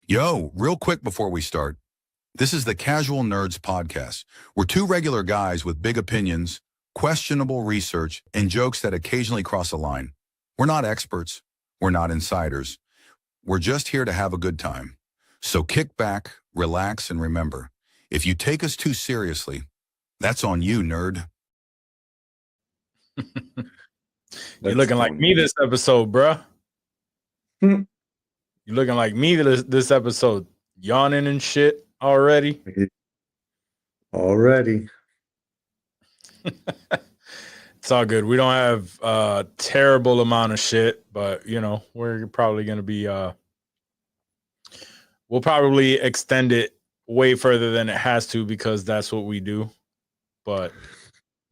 Yo, real quick before we start, this is the Casual Nerds Podcast. We're two regular guys with big opinions, questionable research, and jokes that occasionally cross a line. We're not experts, we're not insiders. We're just here to have a good time. So kick back, relax, and remember, if you take us too seriously, that's on you, nerd. You're That's looking like on me you. this episode, bruh. Hmm. You're looking like me this episode. Yawning and shit already. Already. It's all good. We don't have a terrible amount of shit, but we're probably gonna be we'll probably extend it way further than it has to because that's what we do. But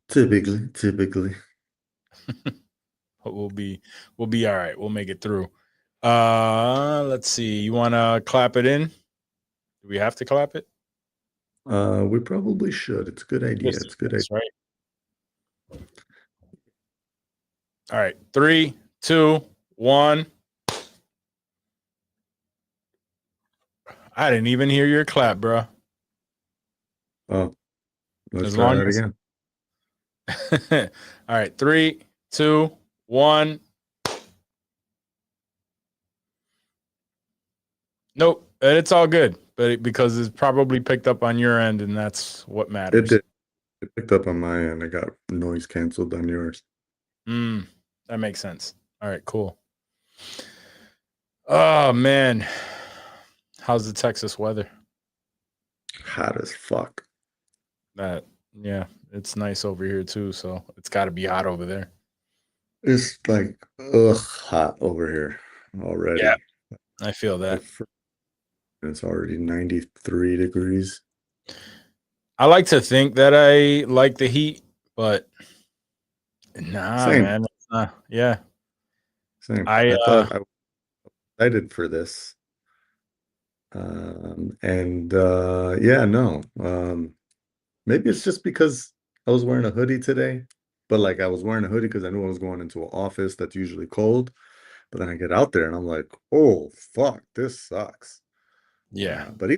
Typically. we'll be all right. We'll make it through. Let's see. You wanna clap it in? Do we have to clap it? We probably should. It's a good idea. It's a good idea. Right. All right. 3, 2, 1. I didn't even hear your clap, bro. Oh, let's As try long that as- again. All right. 3, 2, 1. Nope. It's all good, but because it's probably picked up on your end, and that's what It matters. did. It picked up on my end. I got noise canceled on yours. That makes sense. All right, cool. Oh man, how's the Texas weather? Hot as fuck. Yeah, it's nice over here too. So it's got to be hot over there. It's like hot over here already. Yeah. I feel that. It's already 93 degrees. I like to think that I like the heat, but nah, Same. man. It's not. Yeah. Same. I thought I was excited for this. Maybe it's just because I was wearing a hoodie today, but like I was wearing a hoodie because I knew I was going into an office that's usually cold. But then I get out there and I'm like, oh fuck, this sucks. yeah. But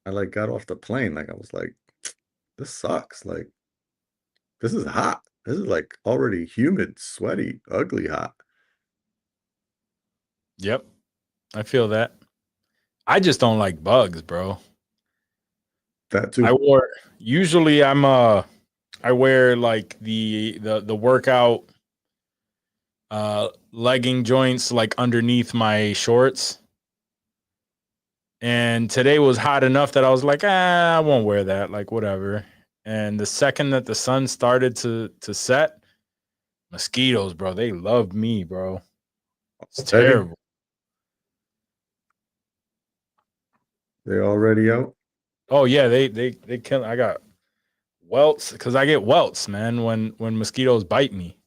I like got off the plane, like I was like, this sucks. Like this is hot. This is like already humid, sweaty, ugly hot. Yep. I feel that. I just don't like bugs, bro. That too. Usually I wear like the workout legging joints like underneath my shorts. And today was hot enough that I was like, I won't wear that, like whatever. And the second that the sun started to set, mosquitoes, bro, they love me, bro. It's terrible. They're already out. Oh yeah, they kill. I got welts because I get welts, man. When mosquitoes bite me,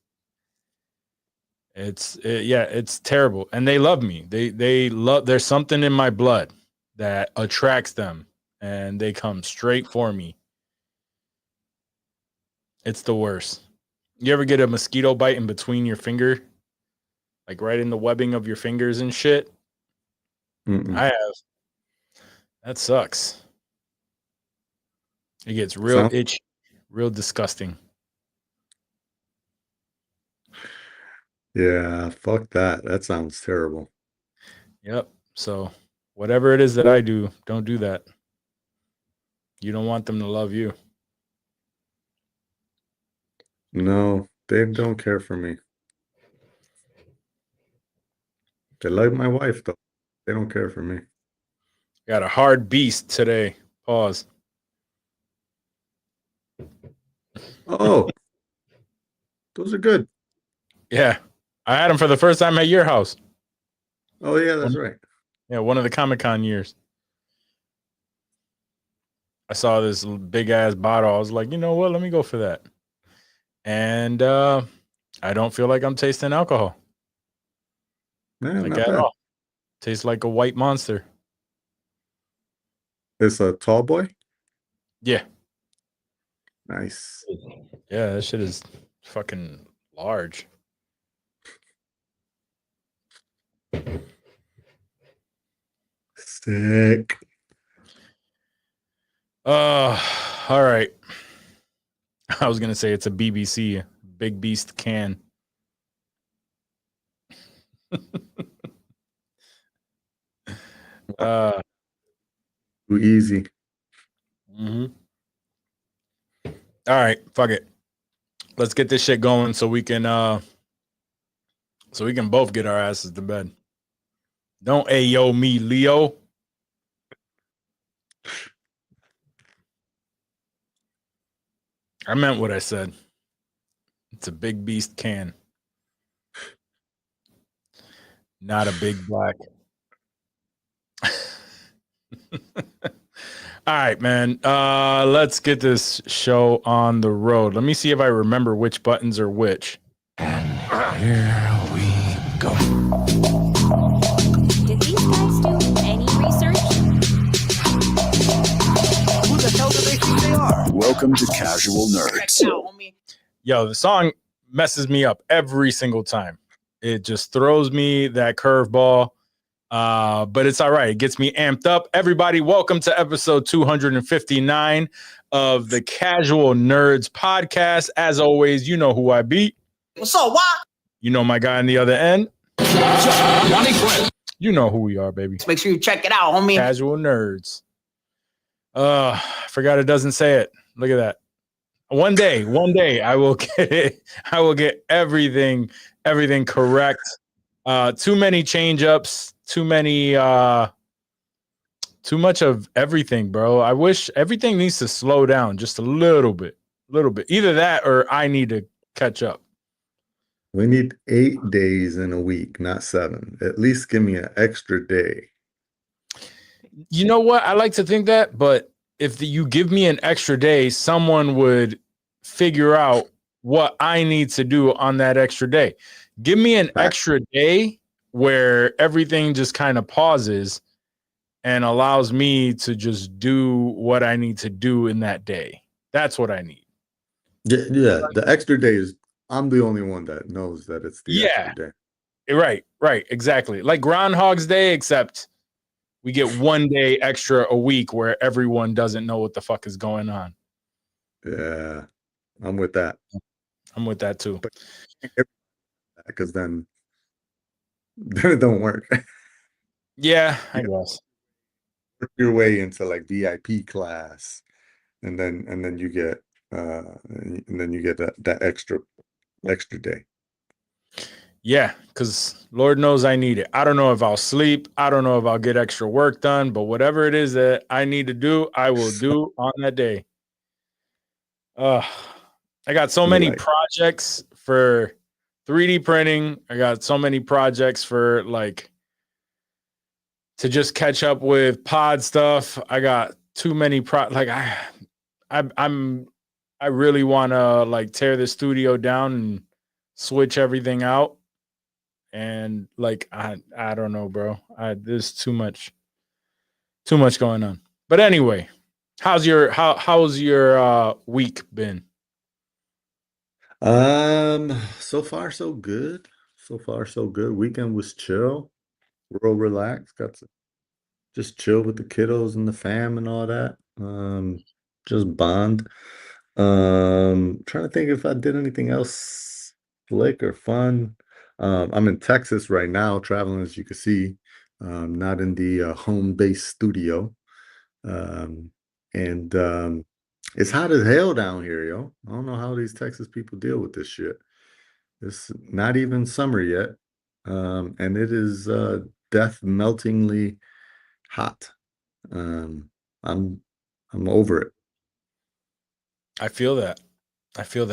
it's terrible, and they love me. They love. There's something in my blood that attracts them, and they come straight for me. It's the worst. You ever get a mosquito bite in between your finger, like right in the webbing of your fingers and shit? Mm-mm. I have. That sucks. It gets real itchy, real disgusting. Yeah, fuck that. That sounds terrible. Yep. So whatever it is that I do, don't do that. You don't want them to love you. No, they don't care for me. They like my wife though. They don't care for me. Got a hard beast today. Pause. Oh, those are good. Yeah. I had them for the first time at your house. Oh yeah, that's right. Yeah, one of the Comic-Con years. I saw this big ass bottle. I was like, you know what? Let me go for that. And I don't feel like I'm tasting alcohol. Man, Like not at bad. all. Tastes like a white monster. It's a tall boy. Yeah. Nice. Yeah, that shit is fucking large. Sick. All right. I was gonna say it's a BBC Big Beast can. Too easy. Mhm. All right, fuck it. Let's get this shit going so we can both get our asses to bed. Don't ayo me, Leo. I meant what I said. It's a Big Beast can. Not a big black. All right, man. Let's get this show on the road. Let me see if I remember which buttons are which. And here we go. Did these guys do any research? Who the hell do they think they are? Welcome to Casual Nerds. Yo, the song messes me up every single time. It just throws me that curveball. But it's all right. It gets me amped up. Everybody, welcome to episode 259 of the Casual Nerds podcast. As always, you know who I beat. What's up, what? You know my guy on the other end. You know who we are, baby. Make sure you check it out, homie. Casual Nerds. I forgot it doesn't say it. Look at that. One day I will get it. I will get everything correct. Too many change ups, too much of everything, bro. I wish everything needs to slow down just a little bit. Either that or I need to catch up. We need 8 days in a week, not 7. At least give me an extra day. You know what? I like to think that, but if you give me an extra day, someone would figure out what I need to do on that extra day. Give me an extra day where everything just kind of pauses and allows me to just do what I need to do in that day. That's what I need. Yeah. The extra day is, I'm the only one that knows that it's the extra day. Right. Exactly. Like Groundhog's Day, except we get 1 day extra a week where everyone doesn't know what the fuck is going on. Yeah, I'm with that. I'm with that too. Because then it don't work. Yeah, I guess. Work your way into like VIP class, and then you get that extra day. Yeah, because Lord knows I need it. I don't know if I'll sleep. I don't know if I'll get extra work done, but whatever it is that I need to do, I will do on that day. I got so many projects for 3D printing. I got so many projects for like to just catch up with pod stuff. I got too many I really want to like tear the studio down and switch everything out. And like I don't know, bro. There's too much going on. But anyway, how's your week been? So far so good. Weekend was chill, real relaxed. Got to just chill with the kiddos and the fam and all that. Just bond. Trying to think if I did anything else slick or fun. I'm in Texas right now, traveling, as you can see. Not in the home base studio. It's hot as hell down here, yo. I don't know how these Texas people deal with this shit. It's not even summer yet. And it is death meltingly hot. I'm over it. I feel that.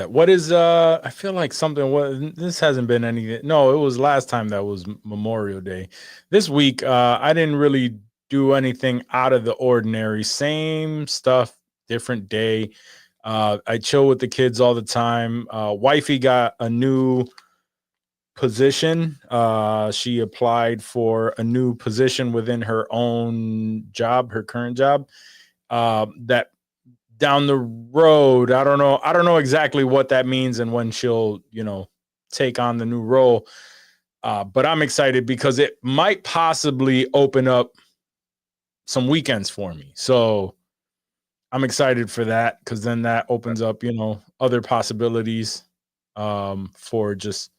What is I feel like something this hasn't been anything. No, it was last time that was Memorial Day. This week I didn't really do anything out of the ordinary. Same stuff, different day. I chill with the kids all the time. Wifey got a new position. She applied for a new position within her own job, her current job. That down the road, I don't know exactly what that means and when she'll, take on the new role. But I'm excited because it might possibly open up some weekends for me. So I'm excited for that because then that opens up, other possibilities for just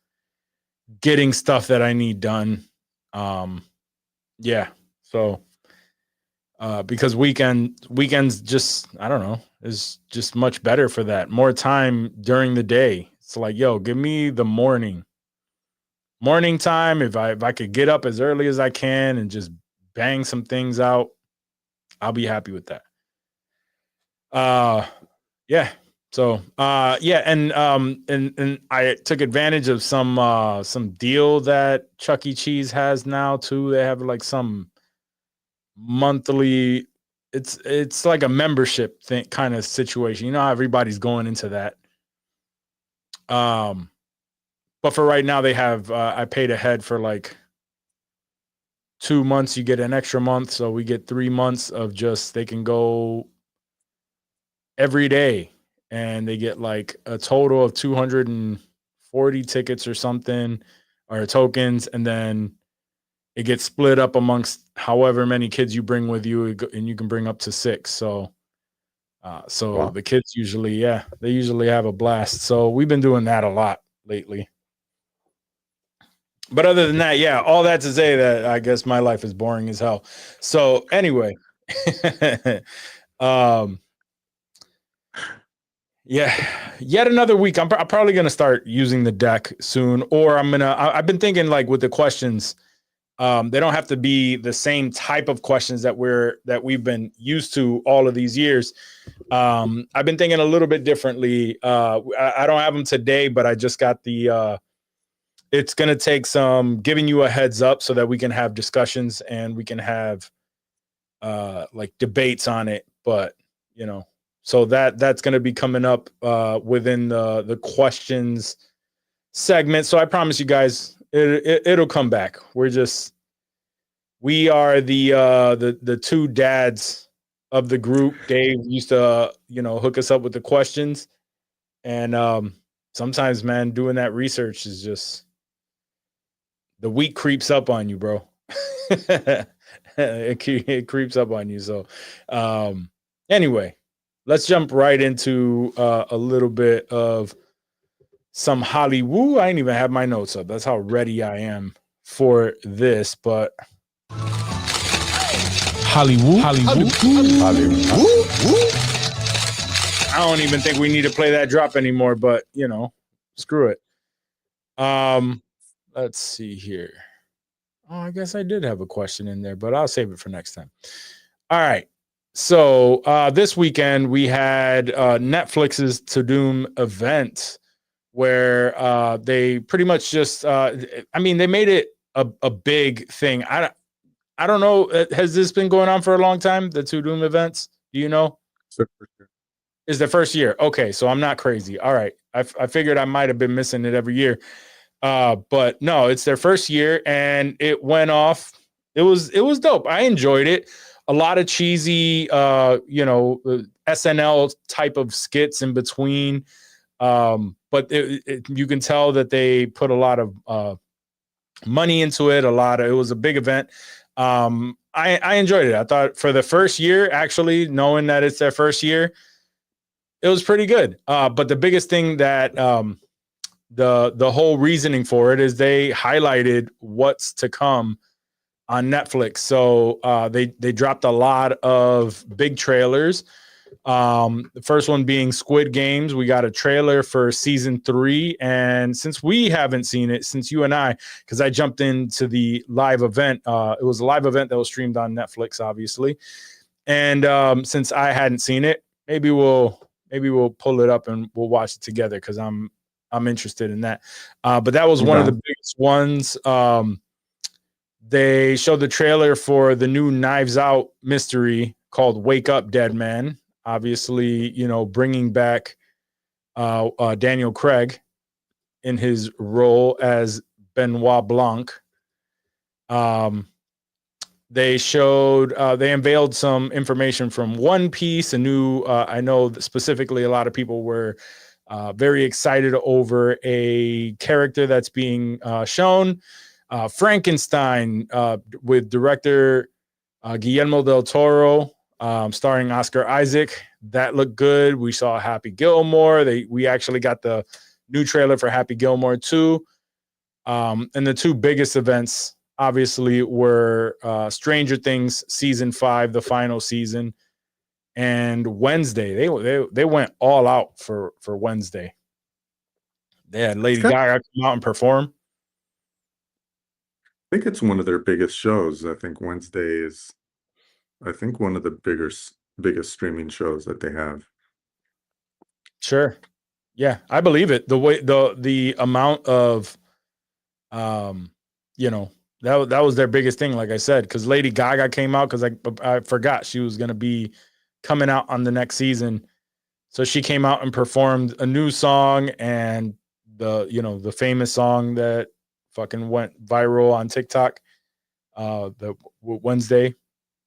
getting stuff that I need done. Yeah. So because weekends just, I don't know, is just much better for that. More time during the day. It's like, yo, give me the morning time. If I could get up as early as I can and just bang some things out, I'll be happy with that. Yeah. So yeah, and I took advantage of some deal that Chuck E. Cheese has now too. They have like some monthly, it's like a membership thing kind of situation. You know how everybody's going into that. But for right now they have I paid ahead for like 2 months, you get an extra month, so we get 3 months of just they can go every day and they get like a total of 240 tickets or something or tokens, and then it gets split up amongst however many kids you bring with you, and you can bring up to 6. So Wow. the kids usually have a blast. So we've been doing that a lot lately. But other than that, yeah, all that to say that I guess my life is boring as hell. So anyway, yeah, yet another week. I'm probably gonna start using the deck soon, or I've been thinking like with the questions, they don't have to be the same type of questions that we've been used to all of these years. I've been thinking a little bit differently. I don't have them today, but I just got the. It's going to take some giving you a heads up so that we can have discussions and we can have like debates on it. But, so that's going to be coming up within the questions segment. So I promise you guys, it'll come back. We are the two dads of the group. Dave used to, hook us up with the questions. And sometimes, man, doing that research is just, the week creeps up on you, bro. it creeps up on you. So anyway, let's jump right into a little bit of some Hollywood. I didn't even have my notes up. That's how ready I am for this. But Hollywood. I don't even think we need to play that drop anymore, but screw it. Let's see here. Oh, I guess I did have a question in there, but I'll save it for next time. All right. So this weekend we had Netflix's Tudum event where they pretty much just, they made it a big thing. I don't know. Has this been going on for a long time? The Tudum events? Do you know? Is the first year. Okay. So I'm not crazy. All right. I figured I might've been missing it every year. But no, it's their first year and it went off. It was dope. I enjoyed it. A lot of cheesy, SNL type of skits in between. But you can tell that they put a lot of money into it. It was a big event. I enjoyed it. I thought for the first year, actually, knowing that it's their first year, it was pretty good. But the biggest thing that the whole reasoning for it is they highlighted what's to come on Netflix. So they dropped a lot of big trailers. The first one being Squid Games. We got a trailer for season 3. And since we haven't seen it, since you and I, because I jumped into the live event, it was a live event that was streamed on Netflix, obviously. And since I hadn't seen it, maybe we'll pull it up and we'll watch it together because I'm interested in that. But that was one of the biggest ones. They showed the trailer for the new Knives Out mystery called Wake Up, Dead Man. Obviously, bringing back Daniel Craig in his role as Benoit Blanc. They unveiled some information from One Piece, a new, I know that specifically a lot of people were very excited over a character that's being shown. Frankenstein with director Guillermo del Toro, starring Oscar Isaac. That looked good. We saw Happy Gilmore. We actually got the new trailer for Happy Gilmore 2. And the two biggest events, obviously, were Stranger Things season 5, the final season, and Wednesday. They went all out for Wednesday. They had Lady Gaga come out and perform. I think it's one of their biggest shows. I think Wednesday is, one of the biggest streaming shows that they have. Sure. Yeah, I believe it. The way the amount of you know, that was their biggest thing, like I said, because Lady Gaga came out because I forgot she was gonna be coming out on the next season. So she came out and performed a new song and the famous song that fucking went viral on TikTok the Wednesday.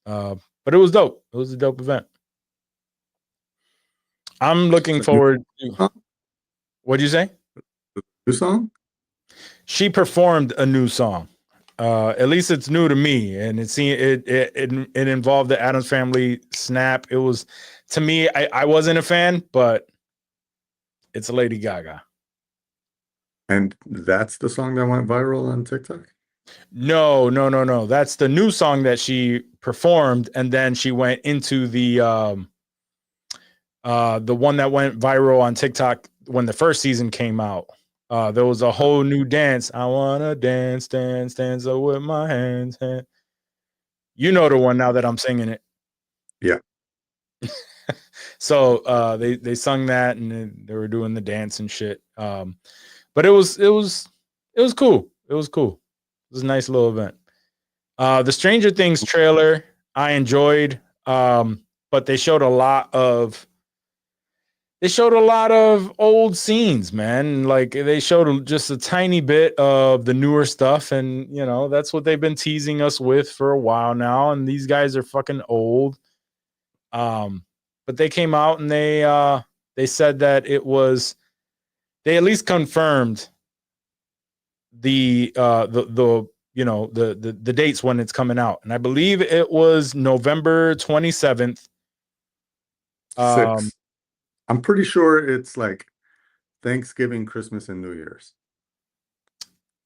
But it was dope. It was a dope event. I'm looking forward to. What'd you say? New song? She performed a new song. At least it's new to me, and it involved the Addams Family snap. It was, to me, I wasn't a fan, but it's a Lady Gaga. And that's the song that went viral on TikTok? No. That's the new song that she performed, and then she went into the one that went viral on TikTok when the first season came out. There was a whole new dance. I wanna dance with my hands. You know the one now that I'm singing it. Yeah. So they sung that and they were doing the dance and shit. But it was cool. It was cool. It was a nice little event. The Stranger Things trailer I enjoyed, but they showed a lot of old scenes, man. Like they showed just a tiny bit of the newer stuff, and that's what they've been teasing us with for a while now. And these guys are fucking old. But they came out and they said that they at least confirmed the dates when it's coming out, and I believe it was November 27th. 6. I'm pretty sure it's like Thanksgiving, Christmas, and New Year's.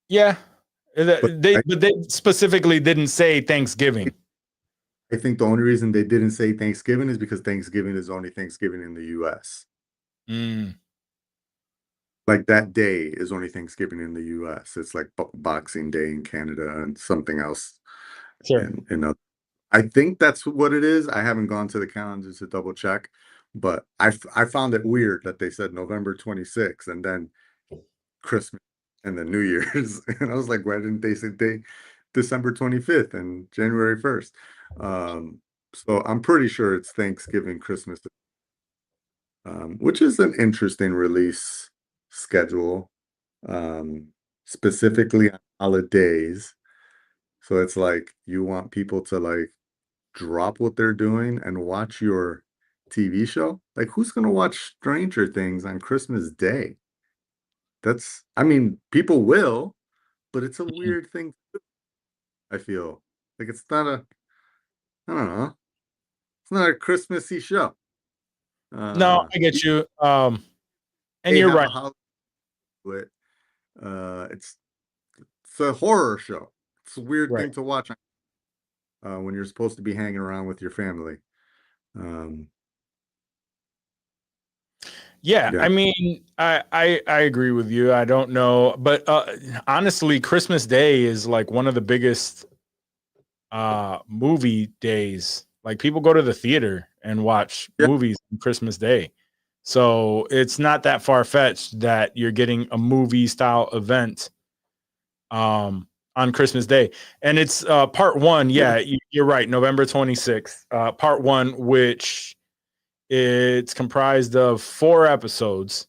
Yeah, they specifically didn't say Thanksgiving. I think the only reason they didn't say Thanksgiving is because Thanksgiving is only Thanksgiving in the U.S. Like that day is only Thanksgiving in the U.S. It's like Boxing Day in Canada and something else. Sure. I think that's what it is. I haven't gone to the calendar to double check, but I found it weird that they said November 26th and then Christmas and then New Year's. And I was like, why didn't they say December 25th and January 1st? So I'm pretty sure it's Thanksgiving, Christmas, which is an interesting release schedule, specifically on holidays. So it's like you want people to like drop what they're doing and watch your TV show. Like, who's gonna watch Stranger Things on Christmas Day? People will, but it's a weird thing to do. I feel like it's not I don't know. It's not a Christmassy show. No, I get you. And you're right. It's a horror show. It's a weird Right. thing to watch when you're supposed to be hanging around with your family. Yeah, I mean, I agree with you. I don't know, but honestly, Christmas Day is like one of the biggest movie days. Like people go to the theater and watch movies on Christmas Day. So it's not that far-fetched that you're getting a movie style event on Christmas Day. And it's part 1. Yeah, you're right. November 26th. Part 1, which it's comprised of 4 episodes.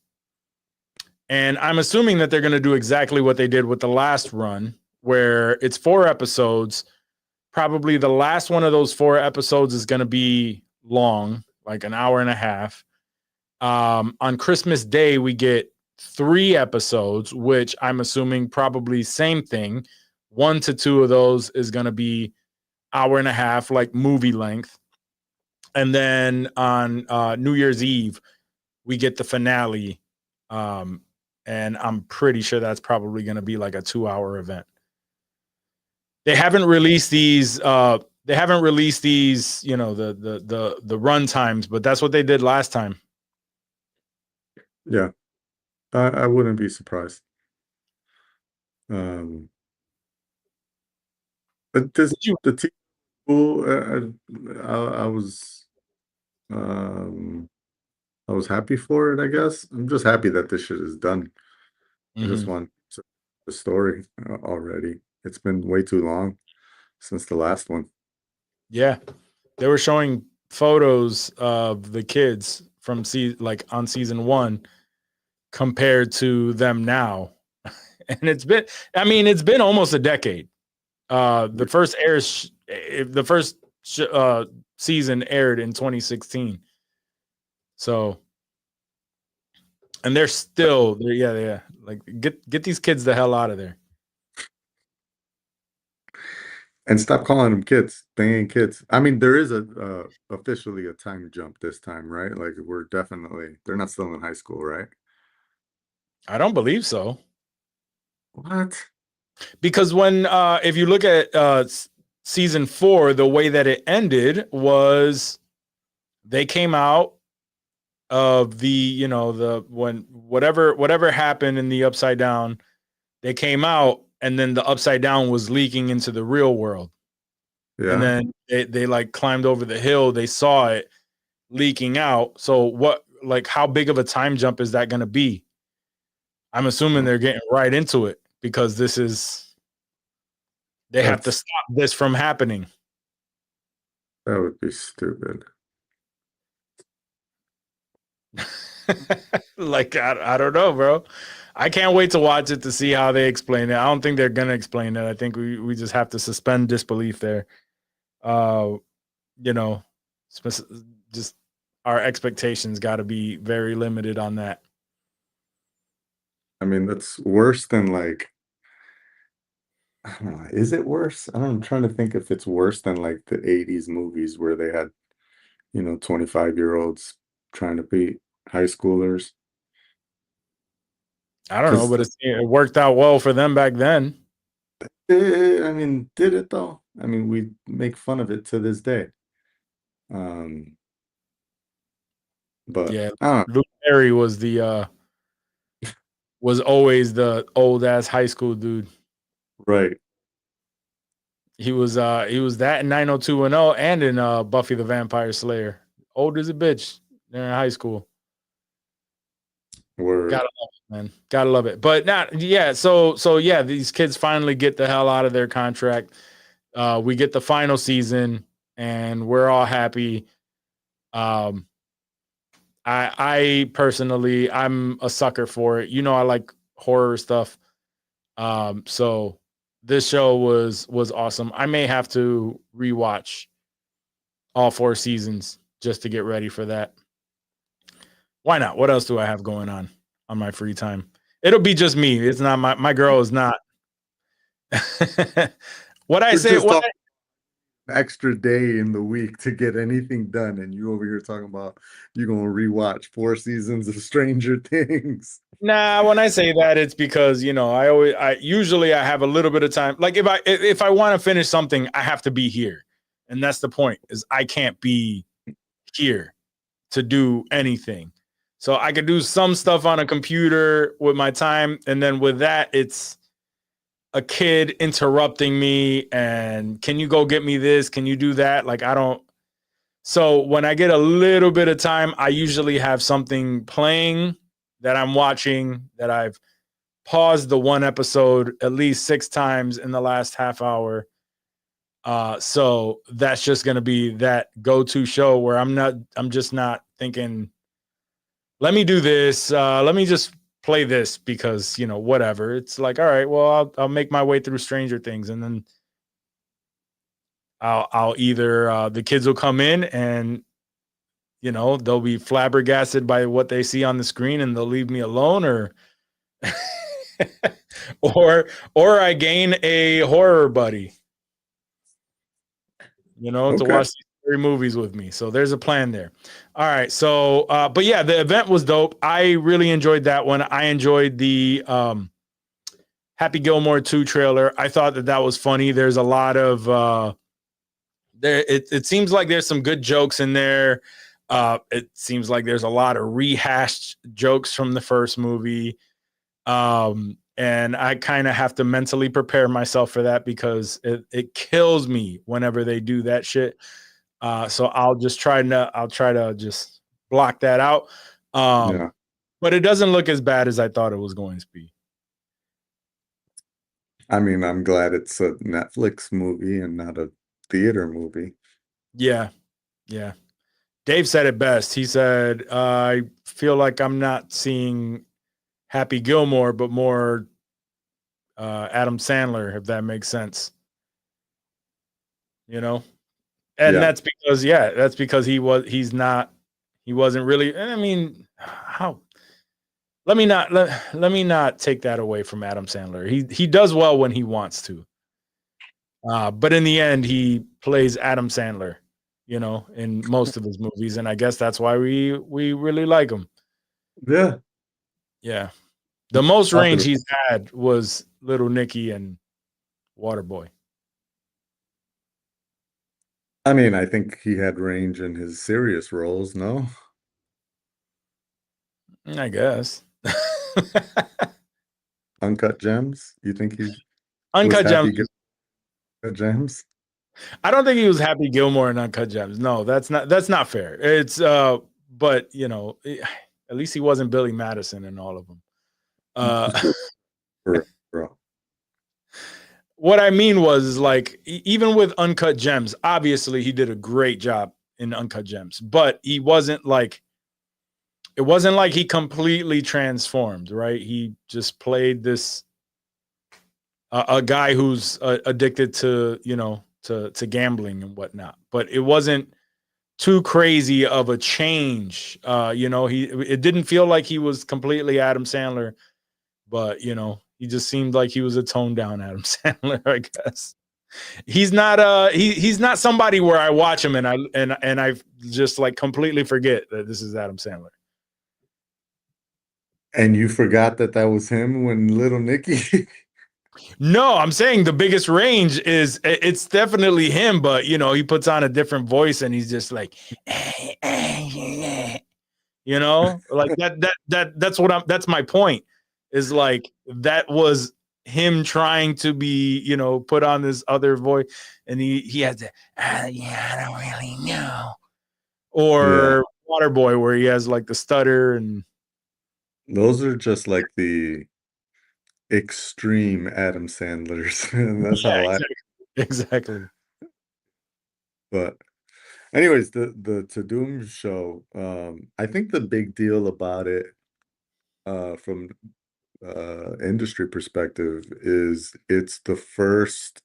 And I'm assuming that they're going to do exactly what they did with the last run, where it's 4 episodes. Probably the last one of those 4 episodes is going to be long, like an hour and a half. On Christmas Day, we get 3 episodes, which I'm assuming probably same thing. 1 to 2 of those is going to be hour and a half, like movie length. And then on New Year's Eve, we get the finale. And I'm pretty sure that's probably going to be like a 2-hour event. They haven't released these. They haven't released these. You know, the run times, but that's what they did last time. Yeah, I wouldn't be surprised. But this Did you? the team cool. I was I was happy for it. I guess I'm just happy that this shit is done. I just Mhm. want the story already. It's been way too long since the last one. Yeah, they were showing photos of the kids from like on season 1 compared to them now, and it's been. I mean, it's been almost a decade. The first season aired in 2016. So, and they're still there. Yeah. Like get these kids the hell out of there. And stop calling them kids. They ain't kids. I mean, there is a officially a time jump this time, right? Like they're not still in high school, right? I don't believe so. What? Because when if you look at season 4, the way that it ended was they came out of when whatever happened in the Upside Down, they came out, and then the Upside Down was leaking into the real world. Yeah. And then they like climbed over the hill, they saw it leaking out. So how big of a time jump is that going to be? I'm assuming they're getting right into it because they have to stop this from happening. That would be stupid. Like, I don't know, bro. I can't wait to watch it to see how they explain it. I don't think they're gonna explain it. I think we just have to suspend disbelief there. You know, just our expectations got to be very limited on that. I mean, that's worse than like, I don't know, is it worse? I'm trying to think if it's worse than like the 80s movies where they had, 25-year-olds trying to be high schoolers. I don't know, but it worked out well for them back then. I mean, did it though? I mean, we make fun of it to this day. But Yeah, I don't know. Luke Perry was was always the old ass high school dude. Right. He was that in 90210 and in Buffy the Vampire Slayer. Old as a bitch. They're in high school. Word. Gotta love it, man. Gotta love it. But not, yeah. So yeah, these kids finally get the hell out of their contract. We get the final season, and we're all happy. I personally, I'm a sucker for it. I like horror stuff. So this show was awesome. I may have to rewatch all 4 seasons just to get ready for that. Why not? What else do I have going on my free time? It'll be just me. It's not my girl is not. Extra day in the week to get anything done, and you over here talking about you're gonna rewatch 4 seasons of Stranger Things. Nah, when I say that, it's because I usually have a little bit of time. Like if I want to finish something, I have to be here, and that's the point. Is I can't be here to do anything. So I could do some stuff on a computer with my time, and then with that, it's a kid interrupting me and can you go get me this? Can you do that? Like I don't. So when I get a little bit of time, I usually have something playing that I'm watching that I've paused the one episode at least 6 times in the last half hour. So that's just going to be that go-to show where I'm just not thinking, let me do this. Let me just play this because, whatever. It's like, all right, well, I'll make my way through Stranger Things. And then I'll either, the kids will come in and, they'll be flabbergasted by what they see on the screen and they'll leave me alone, or or I gain a horror buddy. you know, to Okay. watch these 3 movies with me. So there's a plan there. All right. So, but yeah, the event was dope. I really enjoyed that one. I enjoyed the Happy Gilmore 2 trailer. I thought that was funny. There's a lot of it seems like there's some good jokes in there. It seems like there's a lot of rehashed jokes from the first movie. And I kind of have to mentally prepare myself for that because it kills me whenever they do that shit. So I'll try to just block that out. Yeah. But it doesn't look as bad as I thought it was going to be. I mean, I'm glad it's a Netflix movie and not a theater movie. Yeah. Yeah. Dave said it best. He said, I feel like I'm not seeing Happy Gilmore, but more Adam Sandler, if that makes sense. You know? And Yeah. that's because he wasn't really, I mean, how let me not take that away from Adam Sandler. He does well when he wants to. But in the end, he plays Adam Sandler, you know, in most of his movies, and I guess that's why we really like him. Yeah. Yeah. The most range Popular. he's had was Little Nicky and Waterboy. I mean, I think he had range in his serious roles, no? I guess. Uncut Gems? You think he was Uncut Happy Gems. Uncut Gems? I don't think he was Happy Gilmore in Uncut Gems. No, that's not fair. It's but you know, at least he wasn't Billy Madison in all of them. Bro. What I mean was like even with Uncut Gems, obviously he did a great job in Uncut Gems, but it wasn't like he completely transformed, right? He just played this a guy who's addicted to, you know, to gambling and whatnot, but it wasn't too crazy of a change. You know, it didn't feel like he was completely Adam Sandler, but you know, he just seemed like he was a toned down Adam Sandler, I guess. He's not he's not somebody where I watch him and I just like completely forget that this is Adam Sandler. And you forgot that was him when Little Nicky? No, I'm saying the biggest range is it's definitely him, but you know, he puts on a different voice and he's just like you know, like that's my point. Is like that was him trying to be, you know, put on this other voice, and he had to, yeah, I don't really know. Or Waterboy, where he has like the stutter, and Those are just like the extreme Adam Sandlers. And that's yeah, how exactly. But anyways, the To Doom show, I think the big deal about it, from industry perspective, is it's the first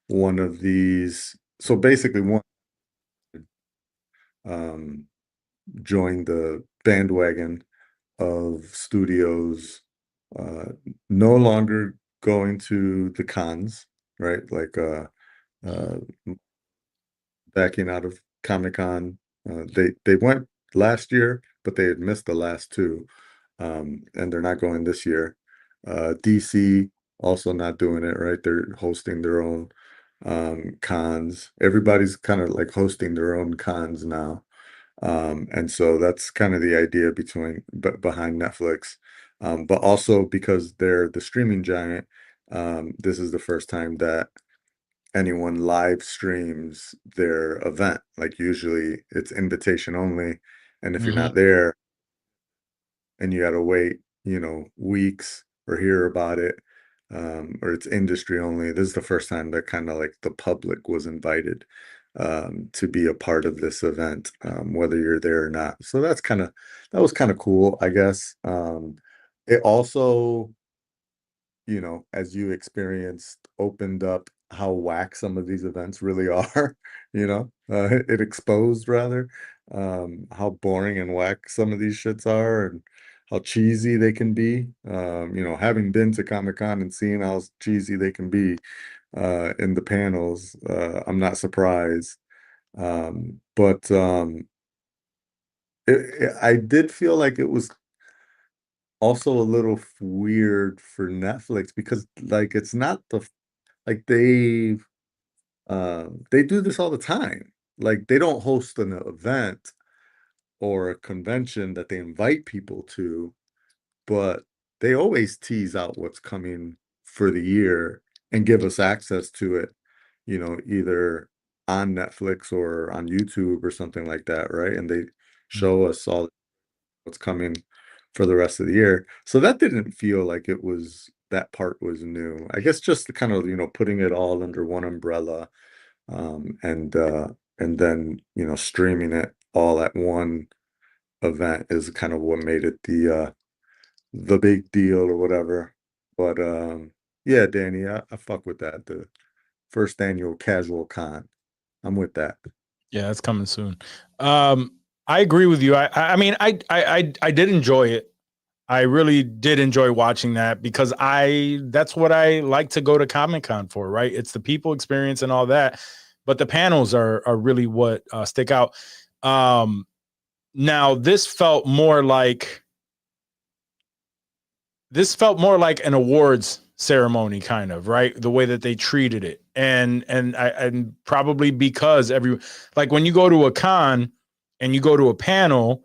one of these. So basically, one joined the bandwagon of studios no longer going to the cons, right? Like backing out of Comic-Con. They went last year, but they had missed the last 2. And they're not going this year. DC also not doing it, right? They're hosting their own cons. Everybody's kind of like hosting their own cons now. And so that's kind of the idea behind Netflix. But also because they're the streaming giant, this is the first time that anyone live streams their event. Like usually it's invitation only, and if you're not there and you gotta wait, you know, weeks or hear about it, or it's industry only, this is the first time that kind of like the public was invited to be a part of this event, whether you're there or not. So that was kind of cool, I guess. It also, you know, as you experienced, opened up how whack some of these events really are. You know, it exposed rather how boring and whack some of these shits are, and how cheesy they can be. You know, having been to Comic-Con and seeing how cheesy they can be in the panels, I'm not surprised. But I did feel like it was also a little weird for Netflix because like it's not like they do this all the time. Like they don't host an event or a convention that they invite people to, but they always tease out what's coming for the year and give us access to it, either on Netflix or on YouTube or something like that, right? And they show us all what's coming for the rest of the year. So that didn't feel like that part was new. I guess just the kind of, putting it all under one umbrella, and then, streaming it all at one event is kind of what made it the big deal or whatever. But yeah, Danny, I fuck with that. The first annual Casual Con. I'm with that. Yeah, it's coming soon. I agree with you. I mean, I did enjoy it. I really did enjoy watching that because that's what I like to go to Comic-Con for, right? It's the people experience and all that, but the panels are really what stick out. Now this felt more like an awards ceremony, kind of, right? The way that they treated it, and probably because like when you go to a con and you go to a panel,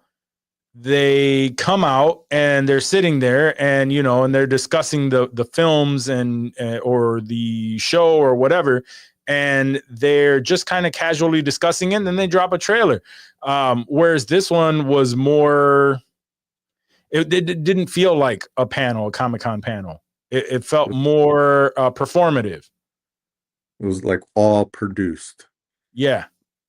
they come out and they're sitting there and and they're discussing the films and or the show or whatever, and they're just kind of casually discussing it, and then they drop a trailer. Whereas this one was more, it didn't feel like a Comic-Con panel. It felt more performative. It was like all produced. Yeah.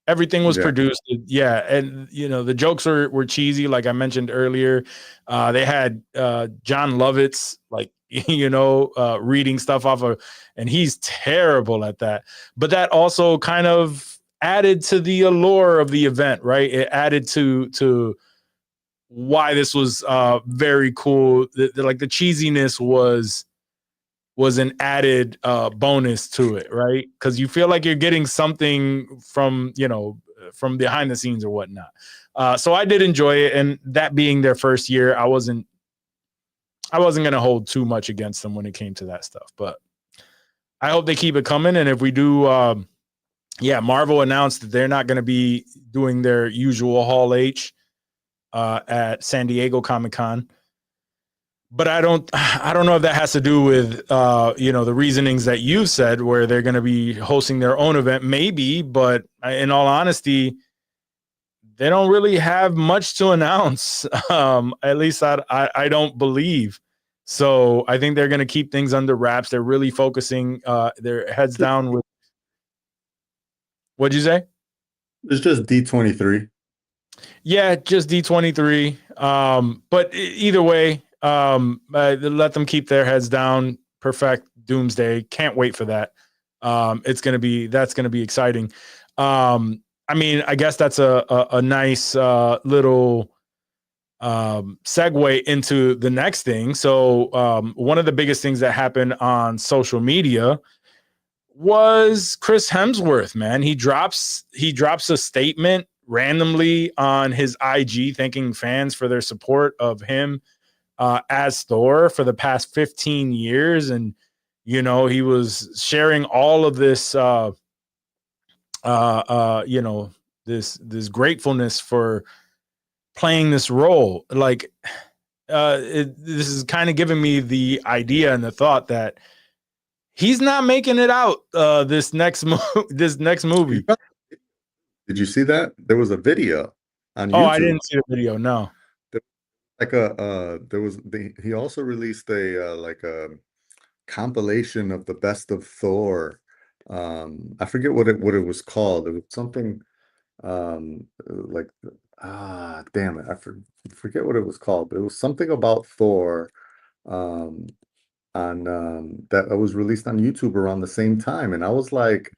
Everything was produced. Yeah. And, the jokes were cheesy. Like I mentioned earlier, they had John Lovitz, like, reading stuff off of, and he's terrible at that. But that also kind of added to the allure of the event, right? It added to why this was very cool. Like the cheesiness was an added bonus to it, right? Because you feel like you're getting something from behind the scenes or whatnot. So I did enjoy it, and that being their first year, I wasn't going to hold too much against them when it came to that stuff. But I hope they keep it coming, and if we do, Marvel announced that they're not going to be doing their usual Hall H at San Diego Comic-Con. But I don't know if that has to do with the reasonings that you said, where they're going to be hosting their own event, maybe. But in all honesty, they don't really have much to announce. At least I don't believe. So I think they're going to keep things under wraps. They're really focusing their heads down with. What'd you say? It's just D23. Yeah, just D23. But either way. Let them keep their heads down. Perfect Doomsday. Can't wait for that. That's going to be exciting. I mean, I guess that's a nice little segue into the next thing. So one of the biggest things that happened on social media was Chris Hemsworth, man. He drops a statement randomly on his IG thanking fans for their support of him as Thor for the past 15 years. And, he was sharing all of this, this gratefulness for playing this role. Like, this is kind of giving me the idea and the thought that he's not making it out this next movie. Did you see that? There was a video on YouTube. Oh, I didn't see the video. No. He also released a compilation of the best of Thor. I forget what it was called. It was something damn it, I forget what it was called, but it was something about Thor on that was released on YouTube around the same time, and I was like,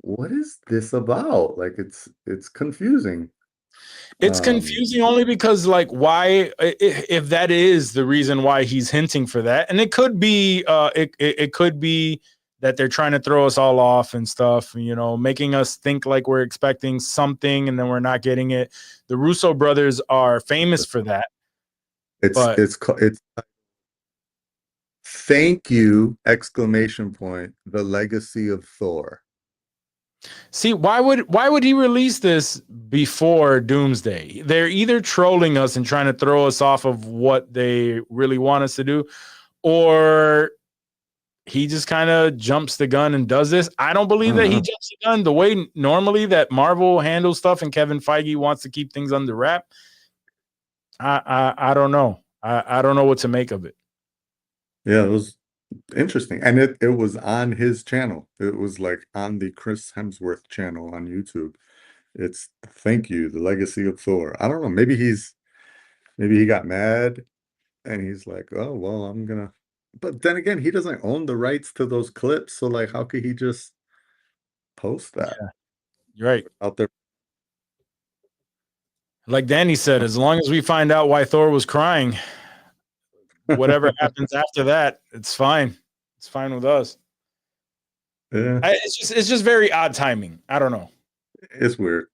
what is this about? Like it's confusing. It's confusing only because, like, why, if that is the reason why he's hinting for that, and it could be, it could be that they're trying to throw us all off and stuff, you know, making us think like we're expecting something and then we're not getting it. The Russo brothers are famous for that. But It's thank you, exclamation point, the legacy of Thor. see, why would he release this before Doomsday? They're either trolling us and trying to throw us off of what they really want us to do, or he just kind of jumps the gun and does this. I don't believe that he jumps the gun the way normally that Marvel handles stuff and Kevin Feige wants to keep things under wrap. I don't know. I don't know what to make of it. Yeah, it was interesting. And it was on his channel. It was like on the Chris Hemsworth channel on YouTube. It's thank you, the legacy of Thor. I don't know. Maybe he got mad and he's like, oh well, I'm gonna. But then again, he doesn't own the rights to those clips, so like, how could he just post that You're right. out there? Like Danny said, as long as we find out why Thor was crying, whatever happens after that, it's fine. It's fine with us. Yeah, It's just very odd timing. I don't know. it's weird.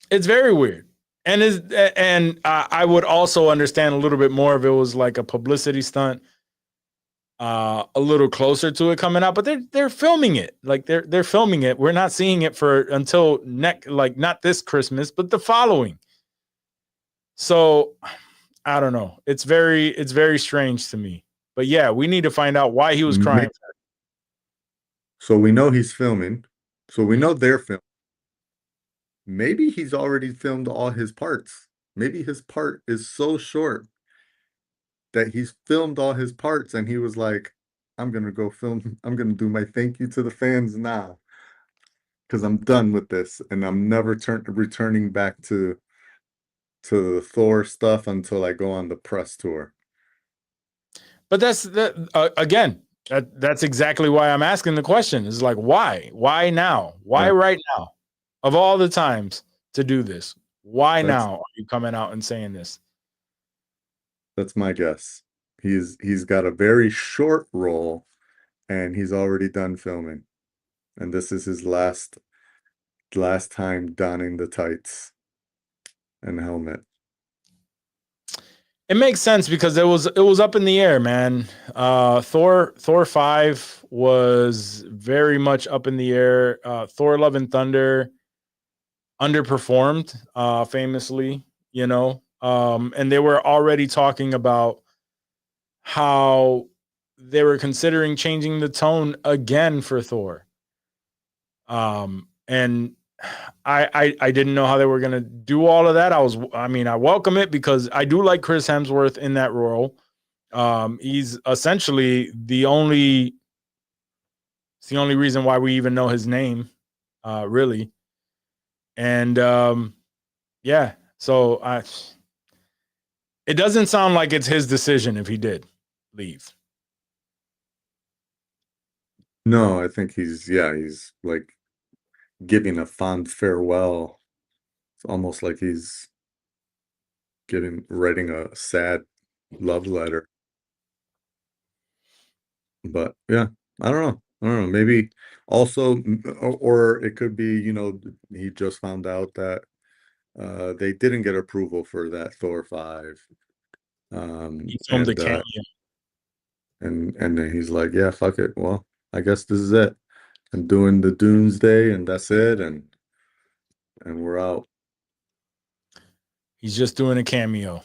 It's very weird. And I would also understand a little bit more if it was like a publicity stunt, a little closer to it coming out. But they're filming it. Like they're filming it. We're not seeing it until not this Christmas, but the following. So I don't know. It's very strange to me. But yeah, we need to find out why he was crying. So we know he's filming. So we know they're filming. Maybe he's already filmed all his parts. Maybe his part is so short that he's filmed all his parts and he was like, I'm going to go film. I'm going to do my thank you to the fans now because I'm done with this and I'm never returning back to Thor stuff until I go on the press tour. But that's exactly why I'm asking the question. Is like, why? Why now? Why right now? Of all the times to do this, why now are you coming out and saying this? That's my guess. He's got a very short role and he's already done filming. And this is his last time donning the tights and helmet. It makes sense because it was up in the air, man. Thor 5 was very much up in the air. Thor Love and Thunder underperformed famously, you know. And they were already talking about how they were considering changing the tone again for Thor. And I didn't know how they were going to do all of that. I welcome it because I do like Chris Hemsworth in that role. He's essentially the only reason why we even know his name, really. And yeah, so it doesn't sound like it's his decision if he did leave. No, I think he's like giving a fond farewell. It's almost like he's writing a sad love letter. But yeah, I don't know. Maybe also, or it could be, he just found out that they didn't get approval for that Thor 5. He filmed a cameo. And then he's like, yeah, fuck it. Well, I guess this is it. I'm doing the Doomsday and that's it, and we're out. He's just doing a cameo.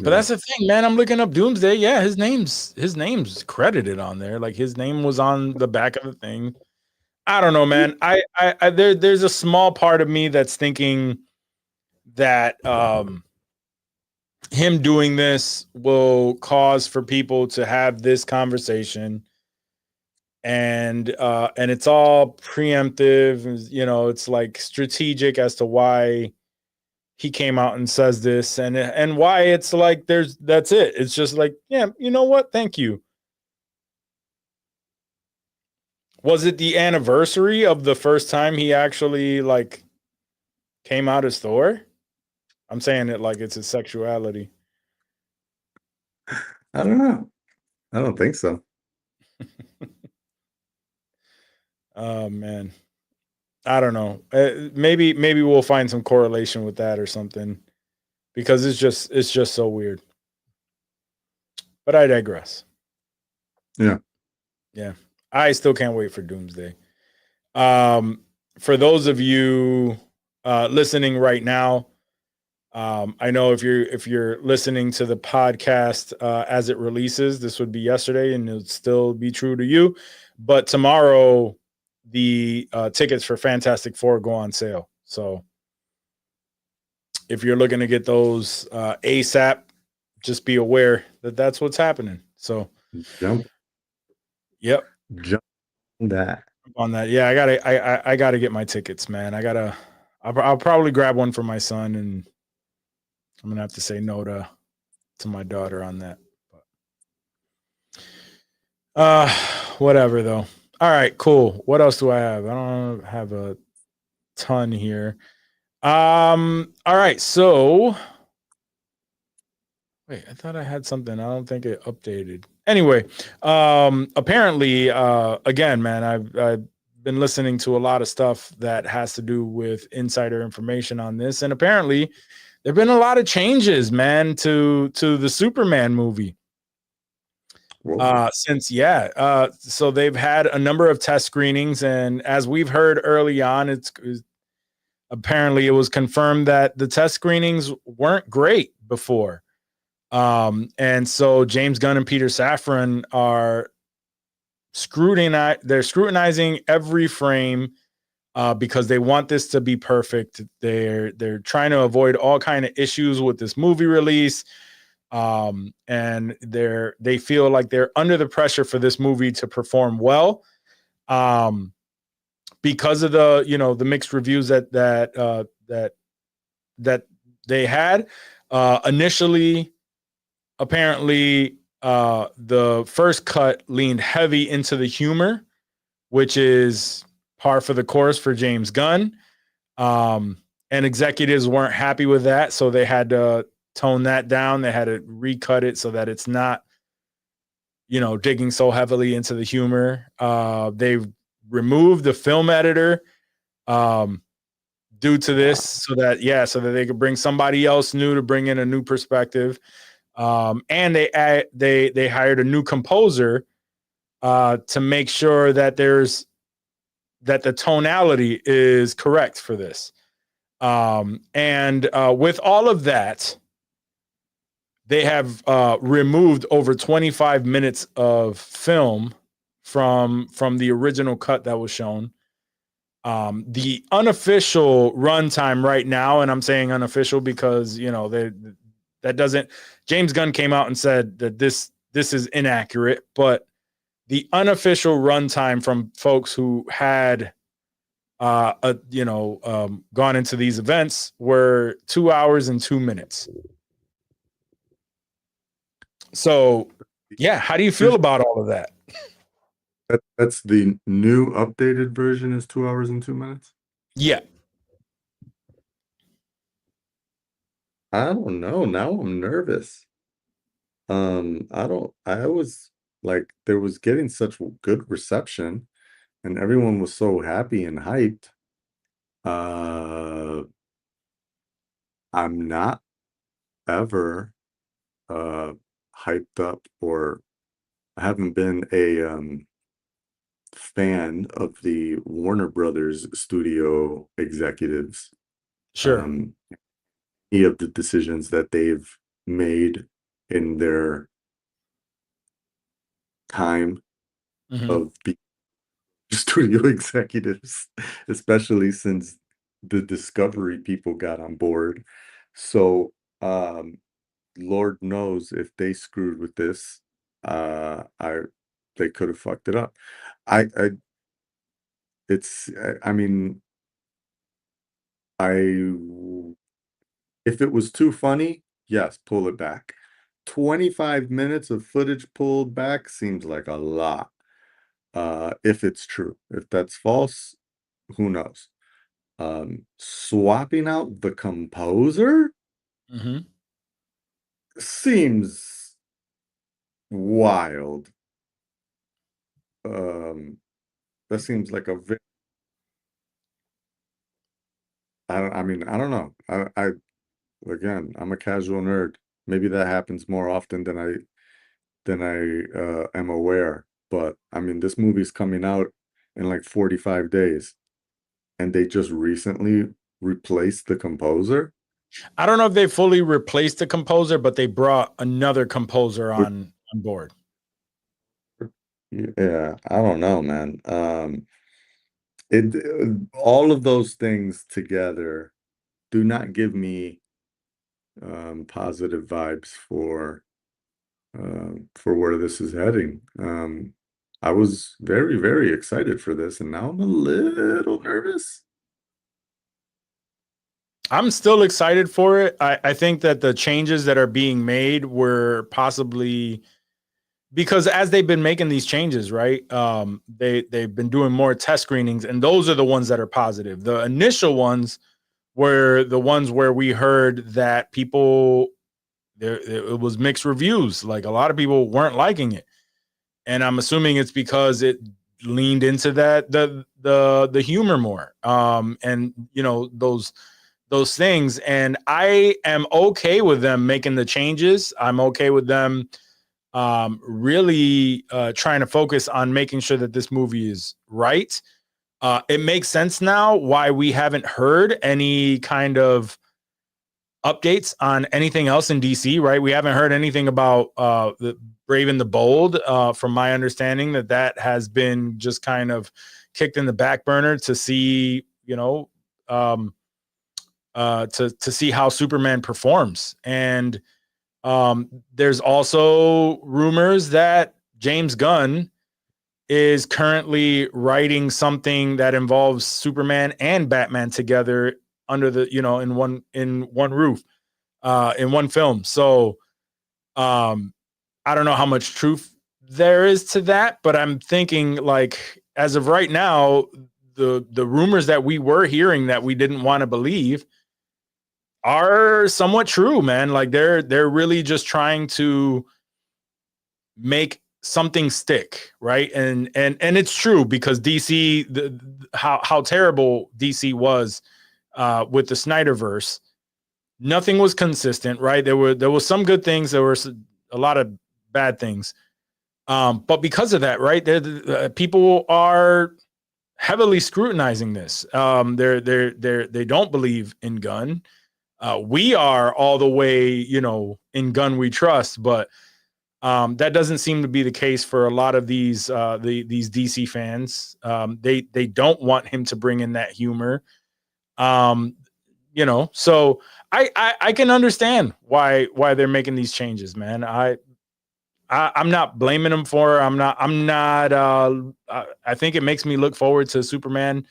But that's the thing, man. I'm looking up Doomsday. Yeah, his name's credited on there. Like his name was on the back of the thing. I don't know, man. There's a small part of me that's thinking that him doing this will cause for people to have this conversation. And it's all preemptive, you know, it's like strategic as to why he came out and says this and why it's like that's it. It's just like, yeah, you know what? Thank you. Was it the anniversary of the first time he actually like came out as Thor? I'm saying it like it's his sexuality. I don't know. I don't think so. Oh man, I don't know. Maybe we'll find some correlation with that or something because it's just so weird. But I digress. Yeah. Yeah, I still can't wait for Doomsday. For those of you listening right now, I know if you're listening to the podcast as it releases, this would be yesterday, and it'll still be true to you. But tomorrow, the tickets for Fantastic Four go on sale. So if you're looking to get those ASAP, just be aware that that's what's happening. So, Jump yep, on that. on that. Yeah, I gotta get my tickets, man. I'll probably grab one for my son, and I'm gonna have to say no to my daughter on that. But whatever though. All right, cool. What else do I have? I don't have a ton here. All right, so wait, I thought I had something. I don't think it updated. Anyway, apparently, again, man, I've been listening to a lot of stuff that has to do with insider information on this, and apparently, there've been a lot of changes, man, to the Superman movie. Whoa. So they've had a number of test screenings, and as we've heard early on, apparently it was confirmed that the test screenings weren't great before. And so James Gunn and Peter Safran are scrutinizing every frame because they want this to be perfect. They're trying to avoid all kind of issues with this movie release. And they feel like they're under the pressure for this movie to perform well. Because of the mixed reviews that they had initially. Apparently, the first cut leaned heavy into the humor, which is par for the course for James Gunn. And executives weren't happy with that, so they had to tone that down. They had to recut it so that it's not, digging so heavily into the humor. They've removed the film editor due to this, so that they could bring somebody else new to bring in a new perspective. And they hired a new composer to make sure that the tonality is correct for this. And with all of that, they have removed over 25 minutes of film from the original cut that was shown. The unofficial runtime right now, and I'm saying unofficial because James Gunn came out and said that this is inaccurate, but the unofficial runtime from folks who had gone into these events were 2 hours and 2 minutes. So, yeah, how do you feel about all of that? That's the new updated version is 2 hours and 2 minutes? Yeah. I don't know. Now I'm nervous. I was like, there was getting such good reception and everyone was so happy and hyped. I'm not ever hyped up, or I haven't been a fan of the Warner Brothers studio executives. Sure. Any of the decisions that they've made in their time of being studio executives, especially since the Discovery people got on board. So, Lord knows if they screwed with this, they could have fucked it up. I mean, if it was too funny, yes, pull it back. 25 minutes of footage pulled back seems like a lot. If it's true. If that's false, who knows? Swapping out the composer seems wild. That seems like a very, I mean, I don't know. Again, I'm a casual nerd. Maybe that happens more often than I am aware. But I mean, this movie's coming out in like 45 days, and they just recently replaced the composer. I don't know if they fully replaced the composer, but they brought another composer on board. Yeah, I don't know, man. It all of those things together do not give me positive vibes for where this is heading. I was very, very excited for this, and now I'm a little nervous. I'm still excited for it. I think that the changes that are being made were possibly because as they've been making these changes, right? They've been doing more test screenings, and those are the ones that are positive. The initial ones were the ones where we heard that people it was mixed reviews. Like a lot of people weren't liking it, and I'm assuming it's because it leaned into that the humor more, and you know those things. And I am okay with them making the changes. I'm okay with them really trying to focus on making sure that this movie is right. It makes sense now why we haven't heard any kind of updates on anything else in DC, right? We haven't heard anything about the Brave and the Bold. From my understanding, that has been just kind of kicked in the back burner to see, you know, to see how Superman performs. And there's also rumors that James Gunn is currently writing something that involves Superman and Batman together under the, you know, in one roof, in one film. So I don't know how much truth there is to that, but I'm thinking like as of right now, the rumors that we were hearing that we didn't want to believe are somewhat true, man. Like they're really just trying to make something stick, right? And it's true because DC, how terrible DC was with the Snyderverse. Nothing was consistent, right? There was some good things, there were a lot of bad things, but because of that, right, people are heavily scrutinizing this. They don't believe in Gunn. We are all the way, you know, in Gunn we trust, but that doesn't seem to be the case for a lot of these DC fans. They don't want him to bring in that humor. You know, so I can understand why they're making these changes, man. I'm not blaming them for it. I'm not I think it makes me look forward to Superman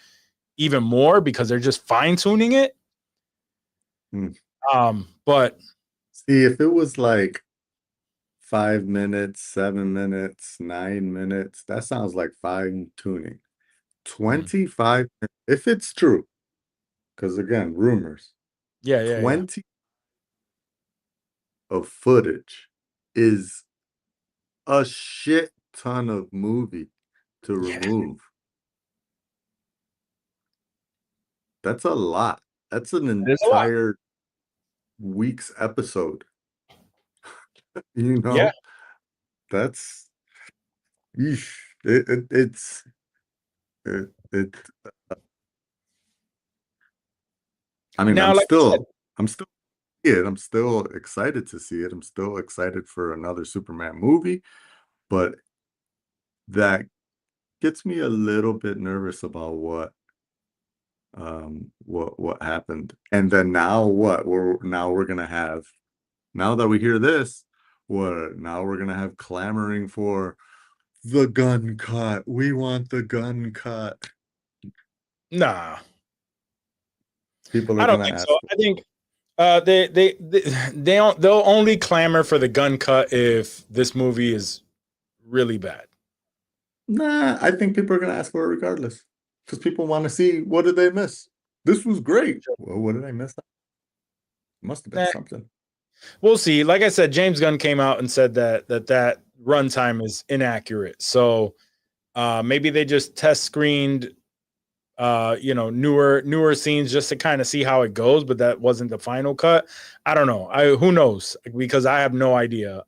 even more because they're just fine-tuning it. But See, if it was like 5 minutes, 7 minutes, 9 minutes, that sounds like fine tuning. 25, if it's true, because again, rumors. yeah. 20 of footage is a shit ton of movie to remove. That's a lot. That's an It is a lot. entire week's episode. You know, Yeah. that's yeesh. It's I mean, Now, I'm like I said, still it. I'm still excited to see it. I'm still excited for another Superman movie, but that gets me a little bit nervous about what happened. And then now what? We're gonna have, now that we hear this, now we're gonna have clamoring for the gun cut. We want the gun cut. nah, People I are don't gonna think ask so. I think they'll only clamor for the gun cut if this movie is really bad. Nah, I think people are gonna ask for it regardless. Because people want to see, what did they miss? This was great. Well, what did I miss? Must have been Nah. something. We'll see. Like I said, James Gunn came out and said that runtime is inaccurate. So Maybe they just test screened newer scenes just to kind of see how it goes, but that wasn't the final cut. I don't know. Who knows, because I have no idea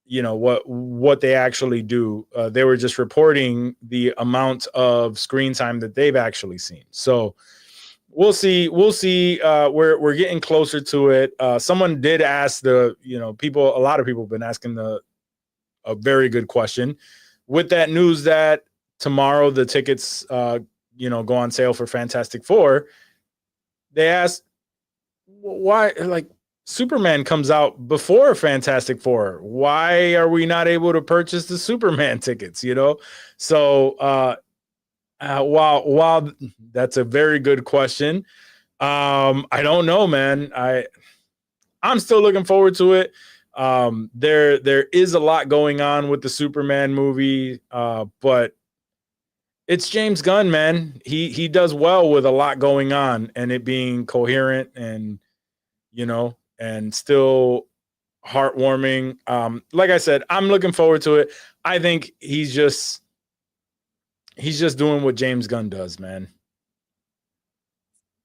what they actually do. They were just reporting the amount of screen time that they've actually seen. So we'll see. We're getting closer to it. Someone did ask a lot of people have been asking a very good question with that news that tomorrow the tickets go on sale for Fantastic Four. They asked why, like, Superman comes out before Fantastic Four. Why are we not able to purchase the Superman tickets? So while that's a very good question, I don't know, man. I'm still looking forward to it. There is a lot going on with the Superman movie, but it's James Gunn, man. He does well with a lot going on and it being coherent and and still heartwarming. Like I said, I'm looking forward to it. I think he's just doing what James Gunn does, man.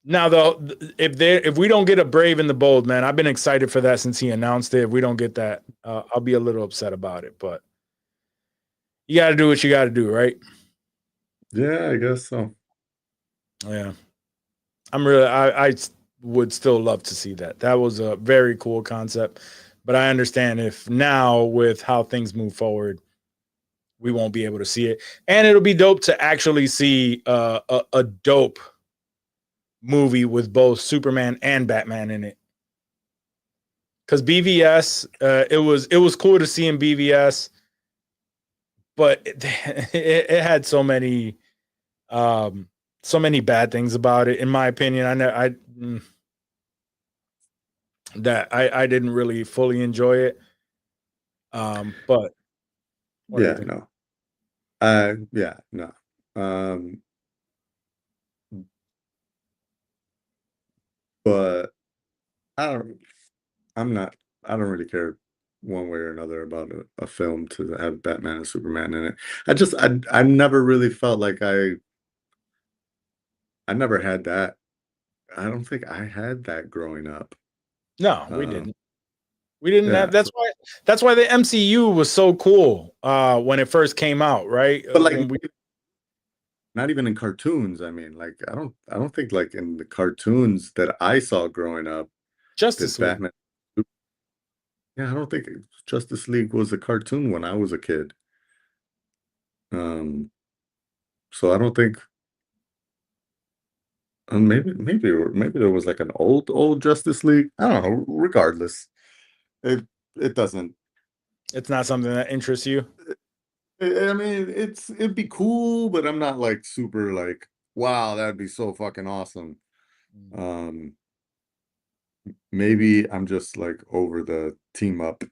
Now, though, if we don't get a Brave and the Bold, man, I've been excited for that since he announced it. If we don't get that, I'll be a little upset about it. But you got to do what you got to do, right? Yeah, I guess so. Yeah, I would still love to see that. That was a very cool concept, but I understand if now with how things move forward, we won't be able to see it, and it'll be dope to actually see a dope movie with both Superman and Batman in it. Because BVS, it was cool to see in BVS, but it had so many bad things about it, in my opinion. I didn't really fully enjoy it. But Yeah, no. But I don't really care one way or another about a film to have Batman and Superman in it. I never really felt like I never had that. I don't think I had that growing up. No, we didn't. We didn't yeah, have. That's why the MCU was so cool when it first came out, right? But like, not even in cartoons. I mean, like, I don't think like in the cartoons that I saw growing up, Justice League. Batman. Yeah, I don't think Justice League was a cartoon when I was a kid. So I don't think. Maybe there was like an old Justice League. I don't know. Regardless, it doesn't. It's not something that interests you. I mean, it'd be cool, but I'm not like super like, wow, that'd be so fucking awesome. Maybe I'm just like over the team up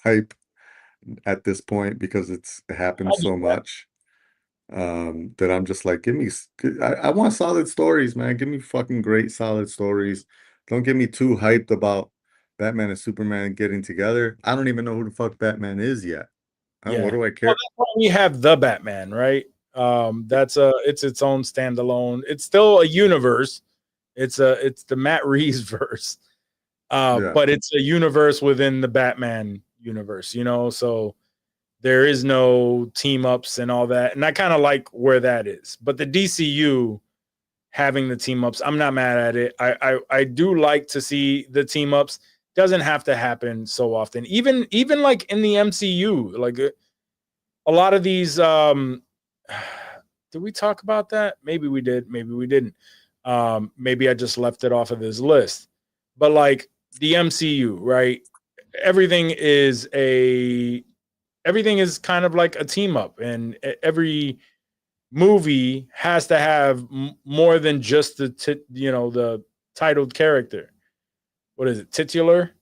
hype at this point because it happens so much. That I'm just like, I want solid stories, man. Give me fucking great solid stories. Don't get me too hyped about Batman and Superman getting together. I don't even know who the fuck Batman is yet. What do I care? Well, that's why we have the Batman, right? It's its own standalone. It's still a universe. It's the Matt Reeves verse. But it's a universe within the Batman universe, so there is no team ups and all that. And I kind of like where that is. But the DCU having the team ups, I'm not mad at it. I do like to see the team ups. Doesn't have to happen so often. Even like in the MCU, like a lot of these did we talk about that? Maybe we did, maybe we didn't. Maybe I just left it off of this list. But like the MCU, right? Everything is kind of like a team up, and every movie has to have more than just the titled character. What is it? Titular?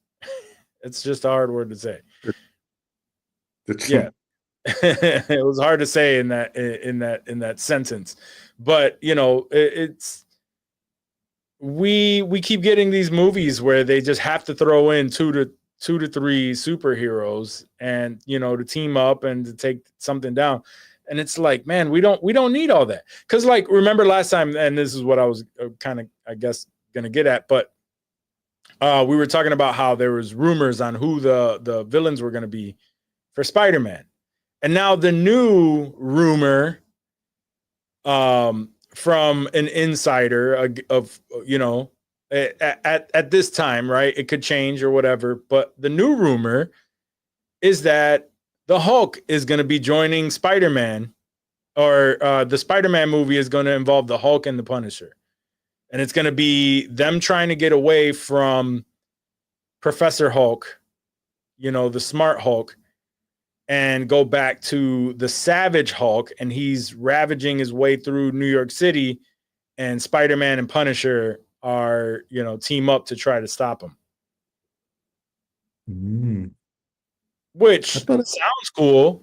It's just a hard word to say. Yeah. It was hard to say in that sentence. But it's we keep getting these movies where they just have to throw in 2 to 2 to 3 superheroes and, you know, to team up and to take something down. And it's like, man, we don't need all that. Cause like, remember last time, and this is what I was kind of, I guess, gonna get at, but we were talking about how there was rumors on who the villains were going to be for Spider-Man. And now the new rumor from an insider of, you know, at this time, right? It could change or whatever, but the new rumor is that the Hulk is going to be joining Spider-Man, or the Spider-Man movie is going to involve the Hulk and the Punisher. And it's going to be them trying to get away from Professor Hulk, you know, the smart Hulk, and go back to the Savage Hulk. And he's ravaging his way through New York City. And Spider-Man and Punisher are, you know, team up to try to stop him. Mm. Which thought sounds cool.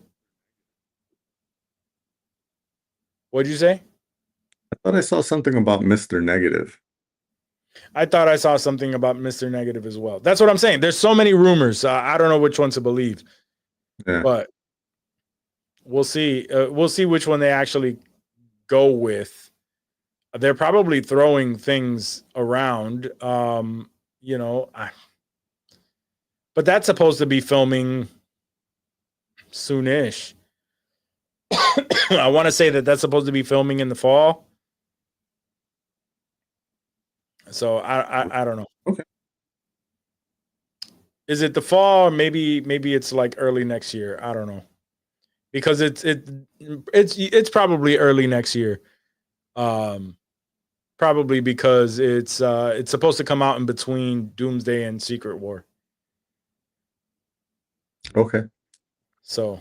What'd you say? I thought I saw something about Mr. Negative. I thought I saw something about Mr. Negative as well. That's what I'm saying. There's so many rumors. I don't know which one to believe. Yeah. But we'll see. We'll see which one they actually go with. They're probably throwing things around, you know. But that's supposed to be filming soonish. I want to say that that's supposed to be filming in the fall. So I don't know. Okay. Is it the fall? Or maybe it's like early next year. I don't know, because it's probably early next year. Probably because it's supposed to come out in between Doomsday and Secret War. Okay. So,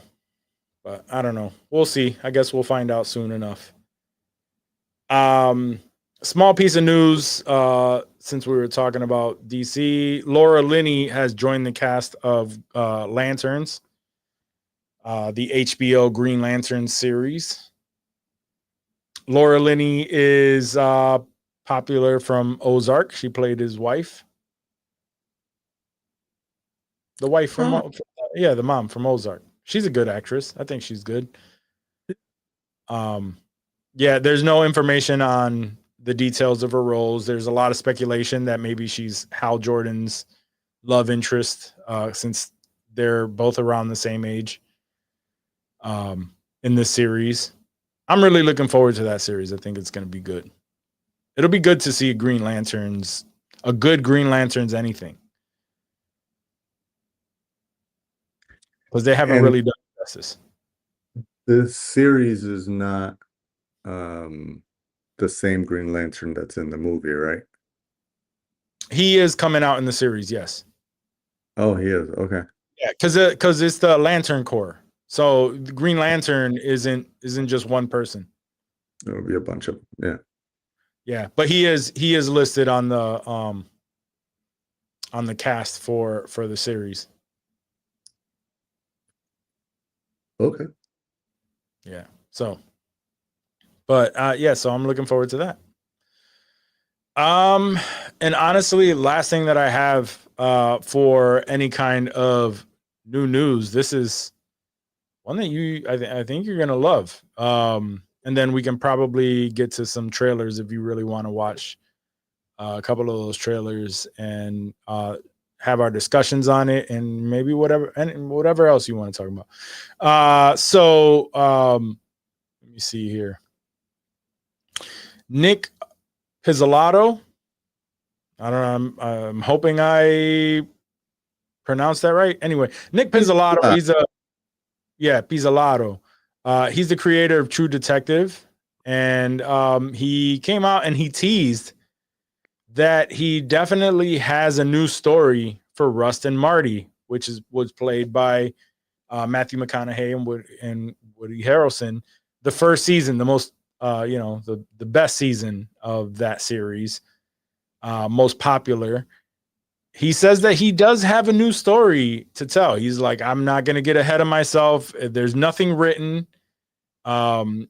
but I don't know. We'll see. I guess we'll find out soon enough. Small piece of news, since we were talking about DC, Laura Linney has joined the cast of Lanterns, the HBO Green Lantern series. Laura Linney is popular from Ozark. She played his wife. The wife from, the mom from Ozark. She's a good actress. I think she's good. Yeah, there's no information on the details of her roles. There's a lot of speculation that maybe she's Hal Jordan's love interest, since they're both around the same age in this series. I'm really looking forward to that series. I think it's going to be good. It'll be good to see a good Green Lanterns anything. Because they haven't really done justice. This series is not the same Green Lantern that's in the movie, right? He is coming out in the series, yes. Oh, he is. Okay. Yeah, because it's the Lantern Corps. So the Green Lantern isn't just one person. There'll be a bunch of Yeah, but he is listed on the cast for the series. Okay. Yeah. So, but yeah, so I'm looking forward to that. And honestly, last thing that I have for any kind of new news, this is one that I think you're gonna love. And then we can probably get to some trailers if you really want to watch a couple of those trailers and have our discussions on it, and maybe whatever else you want to talk about. So let me see here. Nick Pizzolatto. I don't know. I'm hoping I pronounced that right. Anyway, Nick Pizzolatto. Pizzolatto. He's the creator of True Detective, and he came out and he teased that he definitely has a new story for Rust and Marty, which was played by Matthew McConaughey and Woody Harrelson. The first season, the most the best season of that series, most popular. He says that he does have a new story to tell. He's like, I'm not going to get ahead of myself. There's nothing written. And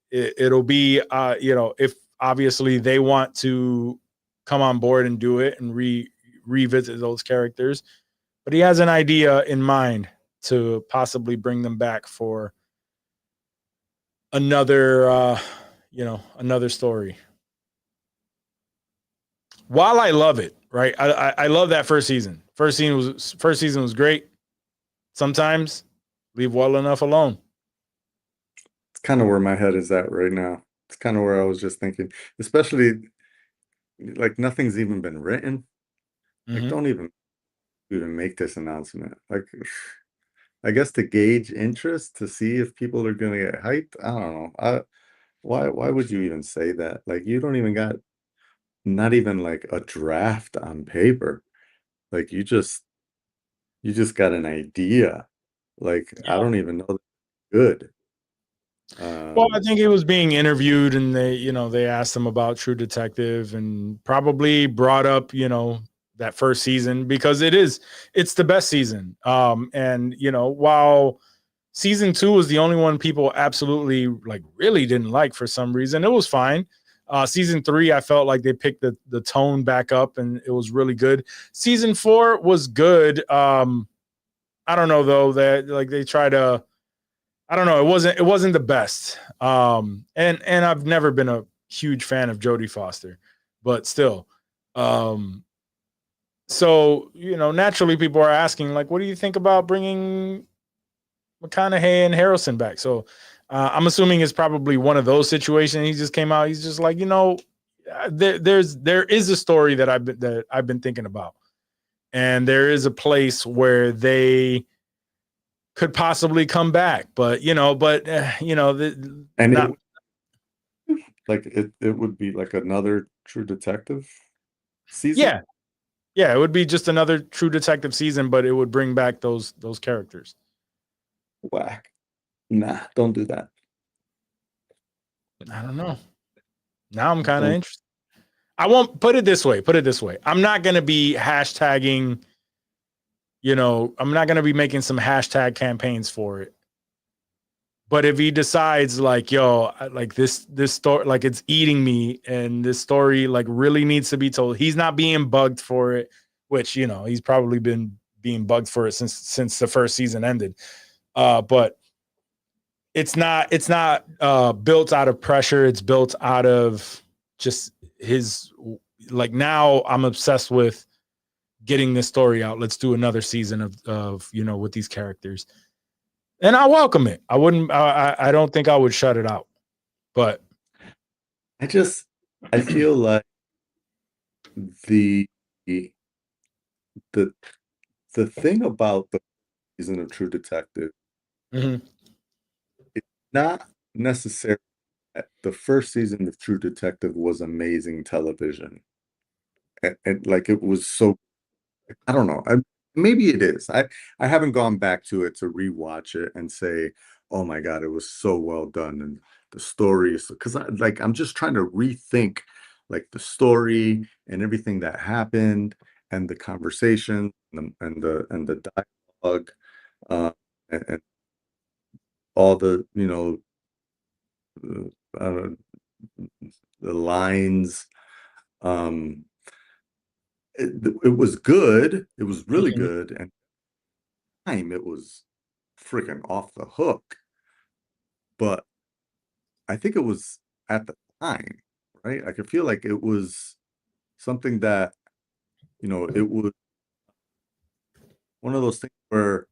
it'll be, if obviously they want to come on board and do it and revisit those characters, but he has an idea in mind to possibly bring them back for another, another story. While I love it, right? I love that first season. First season was great. Sometimes leave well enough alone. It's kind of where my head is at right now. It's kind of where I was just thinking, especially like nothing's even been written. Like, Mhm. don't even make this announcement. Like, I guess to gauge interest to see if people are gonna get hyped. I don't know. Why would you even say that? Like, you don't even got not even like a draft on paper. Like, you just got an idea. Like, I don't even know that's good. Well, I think he was being interviewed, and they asked him about True Detective, and probably brought up, that first season because it's the best season. And while season 2 was the only one people absolutely like really didn't like for some reason, it was fine. Season 3, I felt like they picked the tone back up, and it was really good. Season 4 was good. I don't know though that like they try to. I don't know. It wasn't the best. And I've never been a huge fan of Jodie Foster, but still. So naturally, people are asking like, what do you think about bringing McConaughey and Harrelson back? So I'm assuming it's probably one of those situations. He just came out. He's just like, there is a story that I've been thinking about, and there is a place where they could possibly come back, but And not, it would be like another True Detective season. yeah, it would be just another True Detective season, but it would bring back those characters. Whack. Nah, don't do that. I don't know. Now I'm kind of Don't- interested. I won't put it this way. I'm not going to be hashtagging, I'm not going to be making some hashtag campaigns for it. But if he decides like, like this story, like it's eating me, and this story like really needs to be told, he's not being bugged for it, which, he's probably been being bugged for it since the first season ended. But it's not built out of pressure. It's built out of just his, like, now I'm obsessed with getting this story out. Let's do another season of with these characters. And I welcome it. I wouldn't. I don't think I would shut it out. But I feel like the thing about the season of True Detective, mhm. not necessarily that the first season of True Detective was amazing television, and like it was so. I don't know. Maybe it is. I haven't gone back to it to rewatch it and say, "Oh my God, it was so well done," and the story is because I'm just trying to rethink like the story and everything that happened and the conversation and the dialogue, and all the uh, the lines. Um, it was good. It was really Mhm. good, and time it was freaking off the hook. But I think it was at the time, right? I could feel like it was something that, it was one of those things where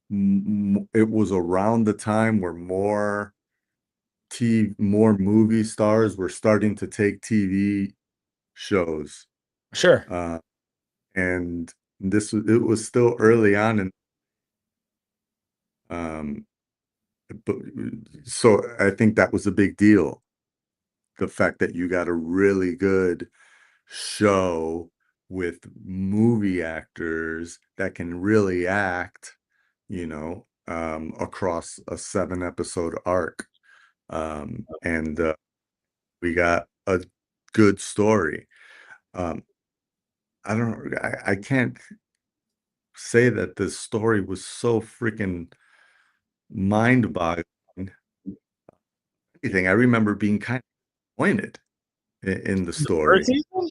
it was around the time where more movie stars were starting to take TV shows. Sure. And it was still early on, and but so I think that was a big deal. The fact that you got a really good show with movie actors that can really act, across a 7-episode arc. And we got a good story. Um, I can't say that the story was so freaking mind-boggling. Anything. I remember being kind of disappointed in the The first story. season?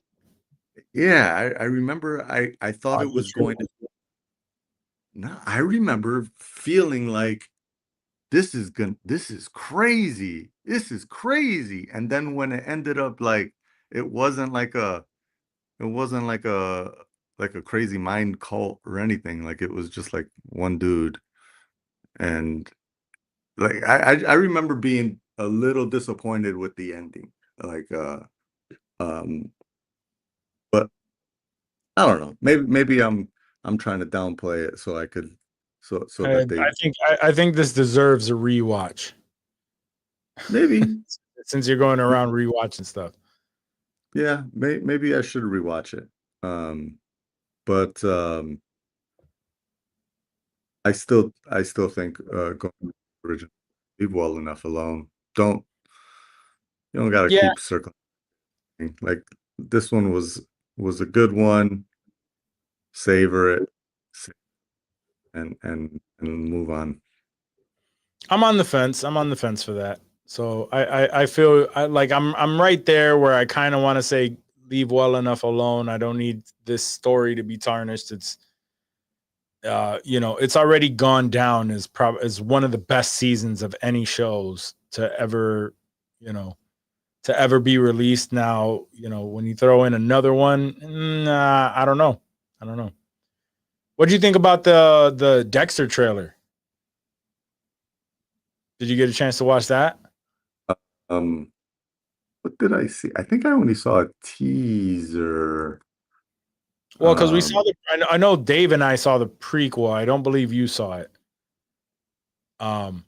Yeah, I remember I thought it was going to. No, I remember feeling like this is crazy. This is crazy. And then when it ended up like it wasn't like a it wasn't like a crazy mind cult or anything. Like it was just like one dude. And like I remember being a little disappointed with the ending. Like um but I don't know. Maybe I'm trying to downplay it so I could so that they I think this deserves a rewatch. maybe Since you're going around rewatching stuff. yeah, maybe I should rewatch it. But I still think going to the original, leave well enough alone. Don't You don't gotta Yeah. keep circling. Like this one was a good one. Savor it and move on. I'm on the fence. I'm on the fence for that. So I feel like I'm right there where I kind of want to say leave well enough alone. I don't need this story to be tarnished. It's it's already gone down as one of the best seasons of any shows to ever, to ever be released. Now, when you throw in another one, I don't know. I don't know. What do you think about the Dexter trailer? Did you get a chance to watch that? Um, what did I see? I think I only saw a teaser. Well, because we Um, saw I know Dave and I saw the prequel. I don't believe you saw it. And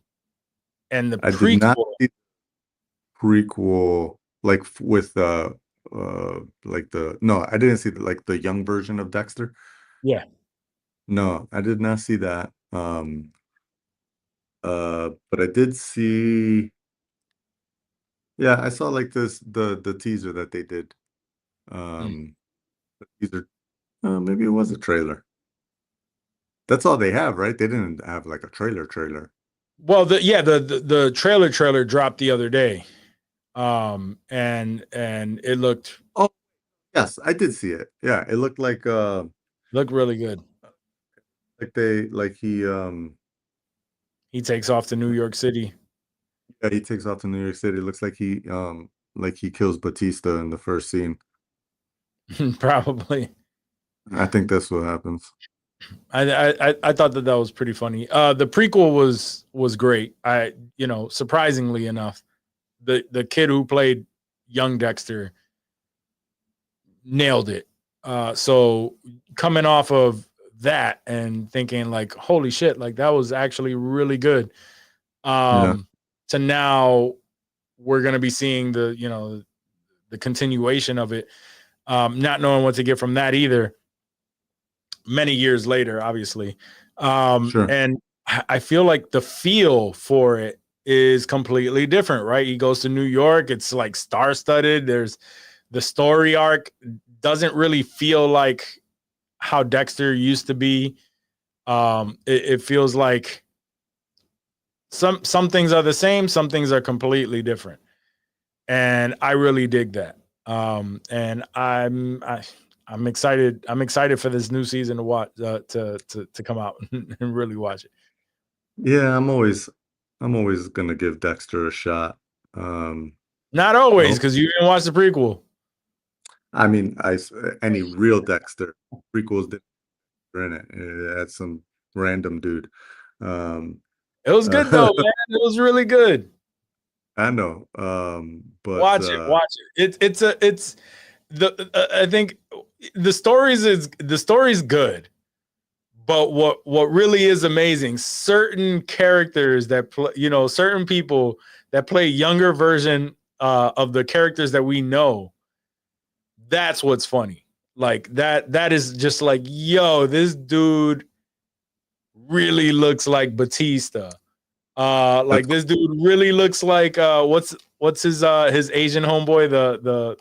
the I did not prequel, see prequel like with like the no, I didn't see like the young version of Dexter. yeah. No, I did not see that. But I did see. Yeah, I saw like the teaser that they did. The teaser. Maybe it was a trailer. That's all they have, right? They didn't have like a trailer. Well, the trailer dropped the other day. And it looked Oh, yes, I did see it. Yeah, it looked really good. like He takes off to New York City. yeah, he takes off to New York City. It looks like he kills Batista in the first scene. Probably. I think that's what happens. I thought that was pretty funny. The prequel was great. Surprisingly enough, the kid who played young Dexter nailed it. So coming off of that and thinking like, holy shit, like that was actually really good. So now we're gonna be seeing the continuation of it. Not knowing what to get from that either. Many years later, obviously. Sure. And I feel like the feel for it is completely different, right? He goes to New York, it's like star-studded. There's the story arc doesn't really feel like how Dexter used to be. It feels like some things are the same, some things are completely different. And I really dig that. And I'm excited. I'm excited for this new season to watch to come out and really watch it. Yeah, I'm always gonna give Dexter a shot. Not always, because you didn't watch the prequel. I mean, any real Dexter prequels didn't in it. It had some random dude. It was good though, man. It was really good. I know. But Watch it. It's I think the story's good. But what really is amazing, certain characters that play, certain people that play younger version of the characters that we know, that's what's funny. Like that is just like, yo, this dude really looks like Batista. Like this dude really looks like what's his Asian homeboy, the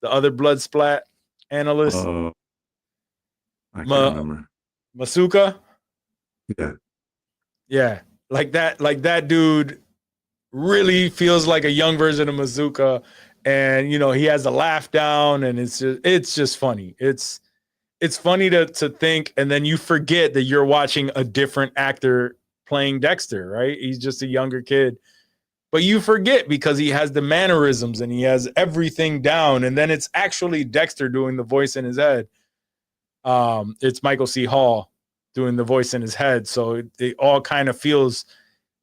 other blood splat analyst. I can't remember. Masuka. Yeah. Like that dude really feels like a young version of Mazuka, and he has a laugh down, and it's just funny. It's funny to think, and then you forget that you're watching a different actor playing Dexter, right? He's just a younger kid, but you forget because he has the mannerisms and he has everything down, and then it's actually Dexter doing the voice in his head. It's Michael C. Hall doing the voice in his head, so it all kind of feels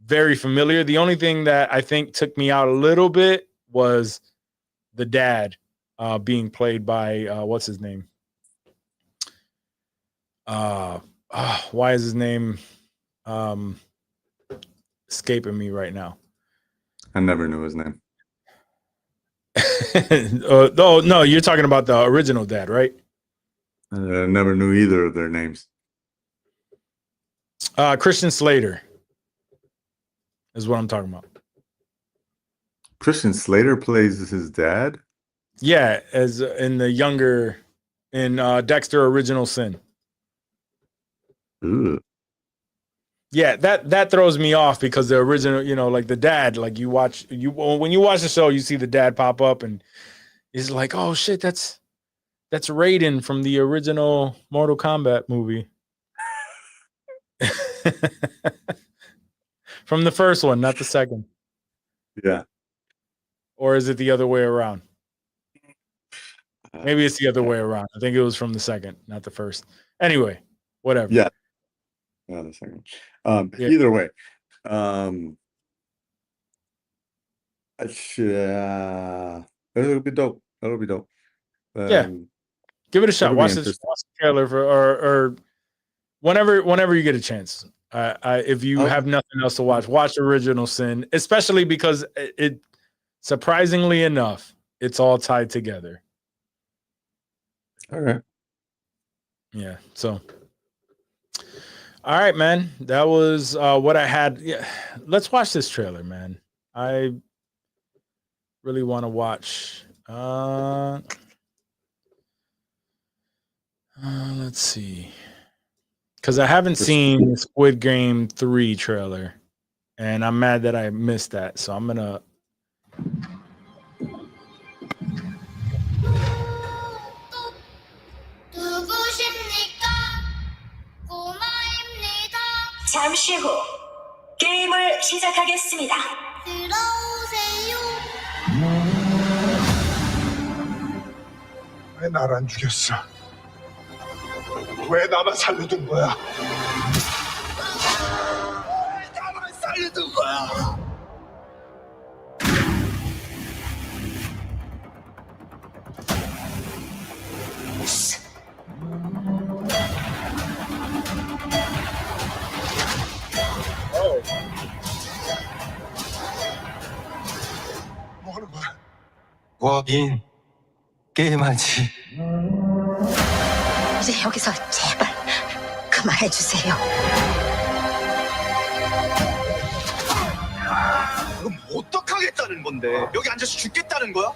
very familiar. The only thing that I think took me out a little bit was the dad being played by what's his name? Why is his name escaping me right now? I never knew his name. Oh no, you're talking about the original dad, right? I never knew either of their names. Christian Slater is what I'm talking about. Christian Slater plays his dad? Yeah, as in Dexter Original Sin. Ugh. Yeah, that throws me off because the original, like the dad, like when you watch the show, you see the dad pop up and he's like, oh shit, that's Raiden from the original Mortal Kombat movie. From the first one, not the second. Yeah. Or is it the other way around? Maybe it's the other way around. I think it was from the second, not the first. Anyway, whatever. Yeah. Yeah, the second. Yeah. Either way. It'll be dope. That'll be dope. Yeah. Give it a shot. It'll be Watch the interesting. trailer or whenever you get a chance. If you have nothing else to watch Original Sin, especially because it surprisingly enough, it's all tied together. All right. Yeah. So, all right, man. That was what I had. Yeah. Let's watch this trailer, man. I really want to watch. Let's see. Because I haven't seen Squid Game 3 trailer, and I'm mad that I missed that. So I'm gonna. 잠시 후 게임을 시작하겠습니다. 왜 날 안 죽였어? 왜 나만 살려둔 거야? 왜 나만 살려둔 거야? 뭐 하는 거야? 워빈 게임하지. 이제 여기서 제발 그만해 주세요. 그럼 어떡하겠다는 건데? 여기 앉아서 죽겠다는 거야?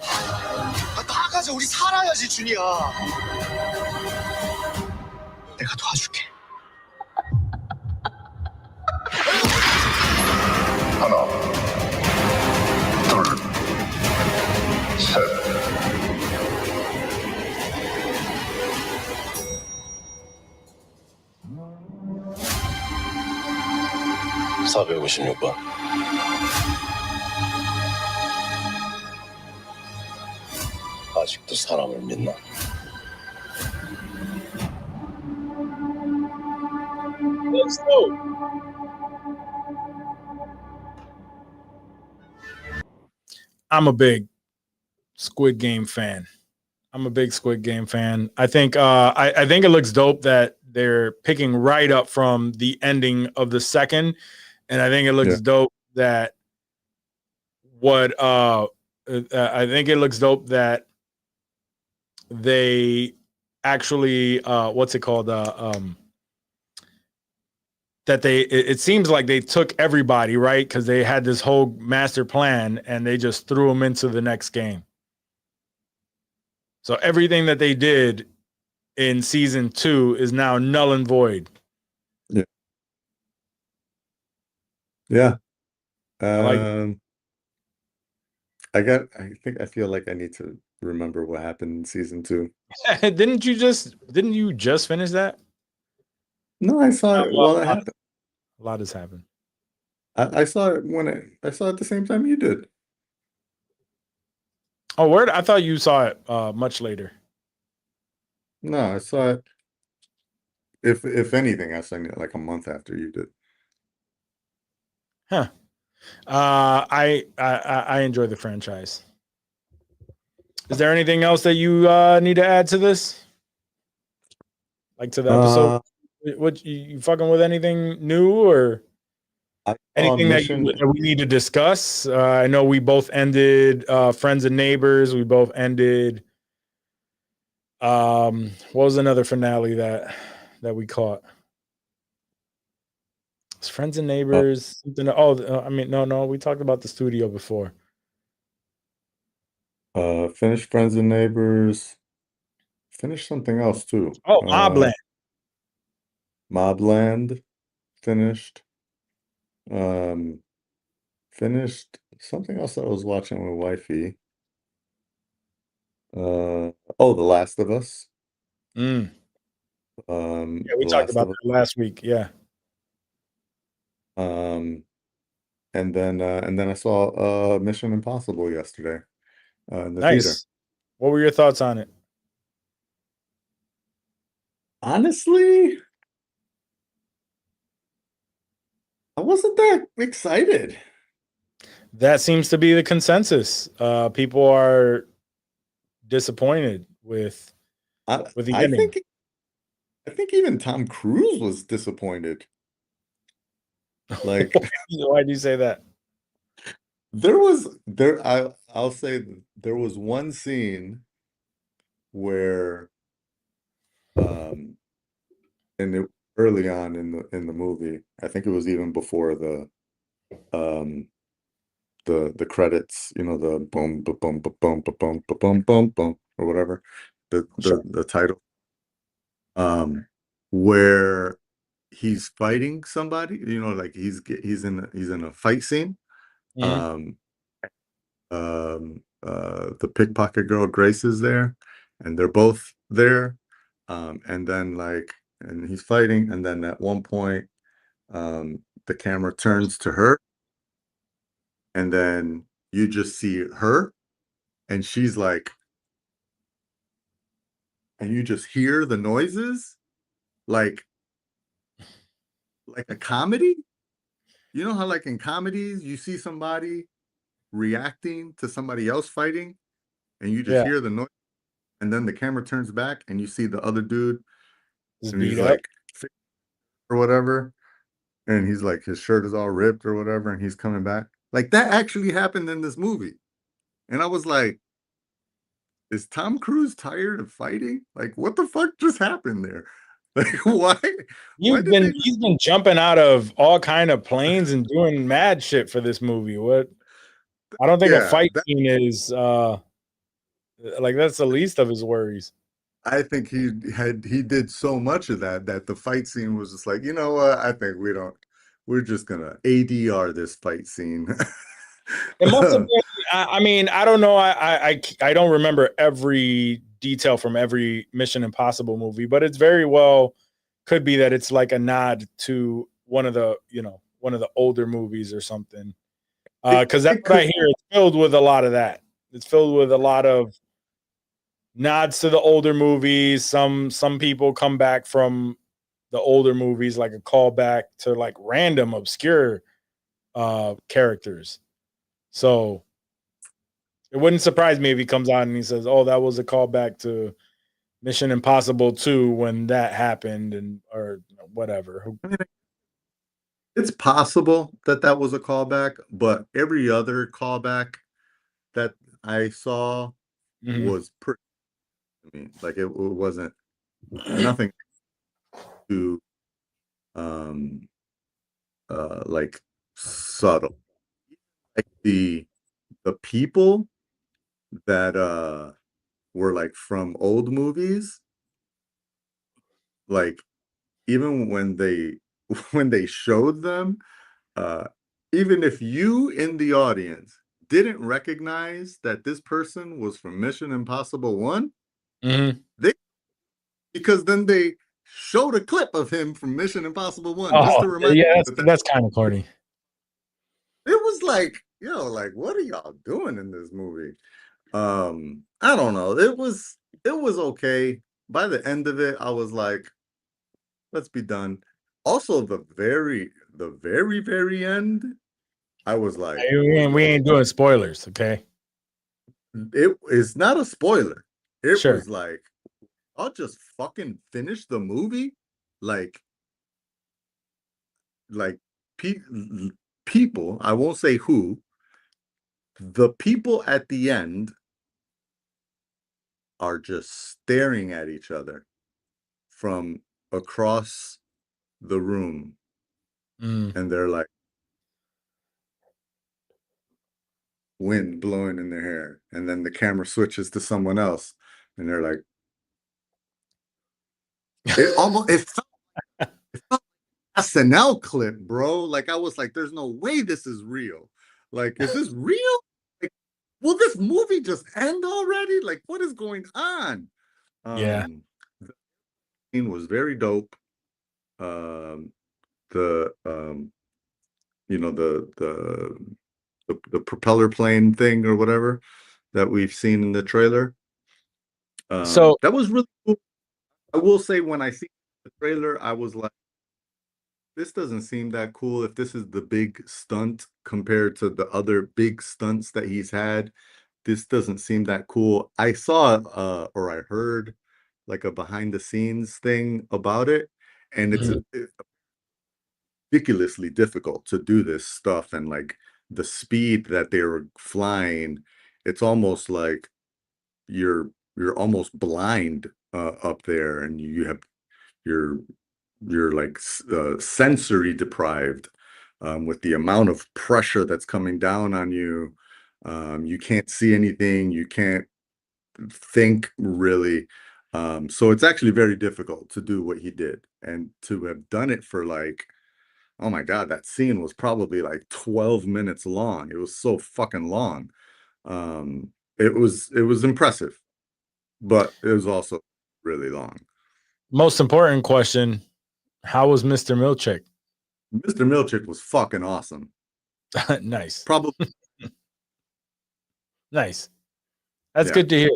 나가자, 우리 살아야지, 준이야. 내가 도와줄게. 하나, 둘, 셋. 456번. 아직도 사람을 믿나? Let's go. I'm a big Squid Game fan. I think I think it looks dope that they're picking right up from the ending of the second, and I think it looks dope that they actually what's it called that it seems like they took everybody, right? Because they had this whole master plan and they just threw them into the next game. So everything that they did in season 2 is now null and void. Yeah. Yeah. I like I feel like I need to remember what happened in season 2. Didn't you just finish that? No, I saw it while it A happened. lot has happened. I saw it I saw it the same time you did. Oh, word! I thought you saw it much later. No, I saw it. If anything, I saw it like a month after you did. Huh. I enjoy the franchise. Is there anything else that you need to add to this? Like to the episode? What you fucking with anything new or I saw anything Mission. that we need to discuss? I know we both ended Friends and Neighbors. We both ended what was another finale that we caught? It's Friends and Neighbors. Something. I mean, no. We talked about the studio before. Finished Friends and Neighbors. Finished something else too. Oh, Mobland. Mobland finished. Finished something else that I was watching with wifey. The Last of Us. Yeah, we The talked Last about of Us. that last week. Yeah. And then I saw Mission Impossible yesterday in the theater. Nice. What were your thoughts on it? Honestly, I wasn't that excited. That seems to be the consensus. People are disappointed with the I ending. think even Tom Cruise was disappointed. Like, why do you say that? I'll say there was one scene where early on in the movie, I think it was even before the credits, you know, the boom boom boom boom boom boom boom boom boom or whatever, the title, where he's fighting somebody, you know, like he's in a fight scene. Mhm. The pickpocket girl Grace is there, and they're both there, and then and he's fighting, and then at one point, the camera turns to her, and then you just see her, and she's like, and you just hear the noises, like a comedy. You know how like in comedies you see somebody reacting to somebody else fighting, and you just Yeah. hear the noise, and then the camera turns back, and you see the other dude, Just and he's beat up. like, or whatever, and he's like, his shirt is all ripped or whatever, and he's coming back. Like that actually happened in this movie, and I was like, is Tom Cruise tired of fighting? Like, what the fuck just happened there? Like, why? He's been jumping out of all kind of planes and doing mad shit for this movie. What? I don't think a fight scene is like that's the least of his worries. I think he did so much of that the fight scene was just like, you know what? I think we're just gonna ADR this fight scene. It must have been. I mean, I don't know. I don't remember every detail from every Mission Impossible movie, but it's very well could be that it's like a nod to one of the older movies or something. Because that's what I hear. It's filled with a lot of that. It's filled with a lot of nods to the older movies. Some people come back from the older movies like a callback to like random obscure characters. So it wouldn't surprise me if he comes on and he says, "Oh, that was a callback to Mission Impossible 2 when that happened," and or whatever. I mean, it's possible that was a callback, but every other callback that I saw was pretty. I mean, like it wasn't nothing too like subtle. Like the people that were like from old movies, like even when they when they showed them, even if you in the audience didn't recognize that this person was from Mission Impossible 1, Mhm. because then they showed a clip of him from Mission Impossible 1 just Oh, to remind yeah, me that's kind of corny. it was like, like, what are y'all doing in this movie? I don't know. It was okay. By the end of it, I was like, let's be done. Also, the very end, I was like, Hey, we ain't doing spoilers, okay? it is not a spoiler. It Sure. was like, I'll just fucking finish the movie. Like people, I won't say who, the people at the end are just staring at each other from across the room, Mm. and they're like, wind blowing in their hair, and then the camera switches to someone else, and they're like, it felt SNL clip, bro. Like, I was like, there's no way this is real. Like, is this real? Like, will this movie just end already? Like, what is going on? Yeah. The scene was very dope. The the propeller plane thing or whatever that we've seen in the trailer. So That was really cool. I will say, when I see the trailer, I was like, this doesn't seem that cool. If this is the big stunt compared to the other big stunts that he's had, this doesn't seem that cool. I saw or I heard like a behind the scenes thing about it, and it's Mhm. ridiculously difficult to do this stuff, and like the speed that they were flying, it's almost like you're almost blind up there, and you have you're like sensory deprived with the amount of pressure that's coming down on you. You can't see anything, you can't think really. So it's actually very difficult to do what he did, and to have done it for like, oh my God, that scene was probably like 12 minutes long. It was so fucking long. It was impressive, but it was also really long. Most important question: how was Mr. Milchick? Mr. Milchick was fucking awesome. Nice, Probably, nice. That's yeah. good to hear.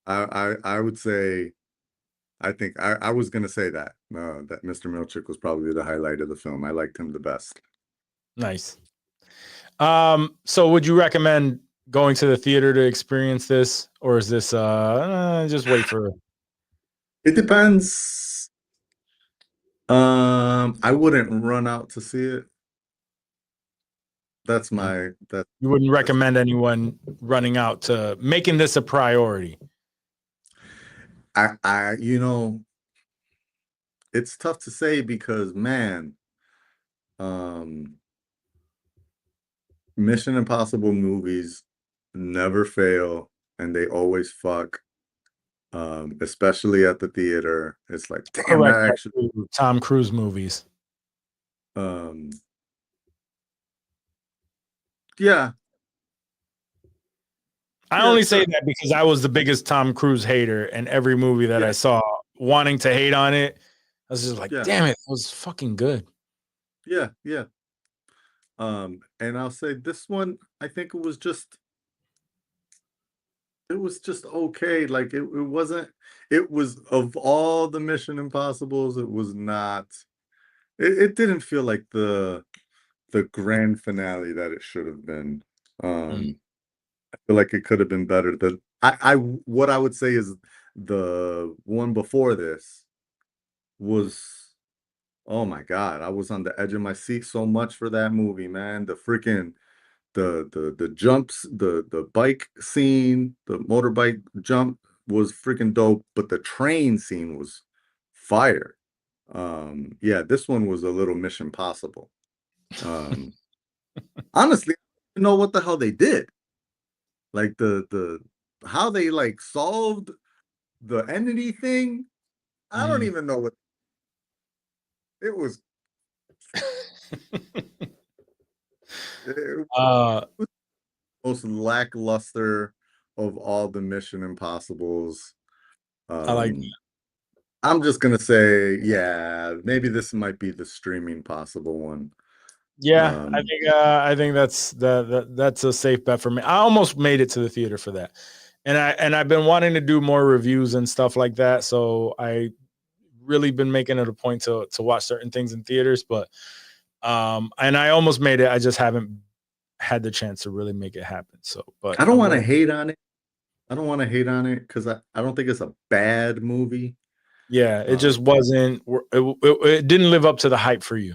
I would say, I think I was gonna say that that Mr. Milchick was probably the highlight of the film. I liked him the best. Nice. So would you recommend going to the theater to experience this, or is this just wait for? It depends. I wouldn't run out to see it. That's my that. You wouldn't recommend anyone running out to making this a priority. I it's tough to say because, man, Mission Impossible movies never fail, and they always fuck. Especially at the theater. It's like, damn, Correct. that actually Tom Cruise movies. Yeah. I Yeah, only say sure. that because I was the biggest Tom Cruise hater, and every movie that Yeah. I saw wanting to hate on it, I was just like, Yeah. damn it, it was fucking good. Yeah, yeah. And I'll say this one, I think it was just okay. Like, it wasn't, it was, of all the Mission Impossibles, it was not, it didn't feel like the grand finale that it should have been. Mm. I feel like it could have been better. What I would say is the one before this was, oh my God, I was on the edge of my seat so much for that movie, man. The freaking the jumps, the bike scene, the motorbike jump was freaking dope, but the train scene was fire. Yeah, this one was a little Mission Possible. Honestly, I don't know what the hell they did. Like, the how they like solved the entity thing. I don't even know what it was. It was most lackluster of all the Mission Impossibles. I like that. I'm just gonna say, yeah, maybe this might be the streaming possible one. Yeah, Um, I think that's a safe bet for me. I almost made it to the theater for that, and I've been wanting to do more reviews and stuff like that. So I really been making it a point to watch certain things in theaters, but and I almost made it. I just haven't had the chance to really make it happen. So, but I don't want to hate on it. I don't want to hate on it because I don't think it's a bad movie. Yeah, it just wasn't. It didn't live up to the hype for you.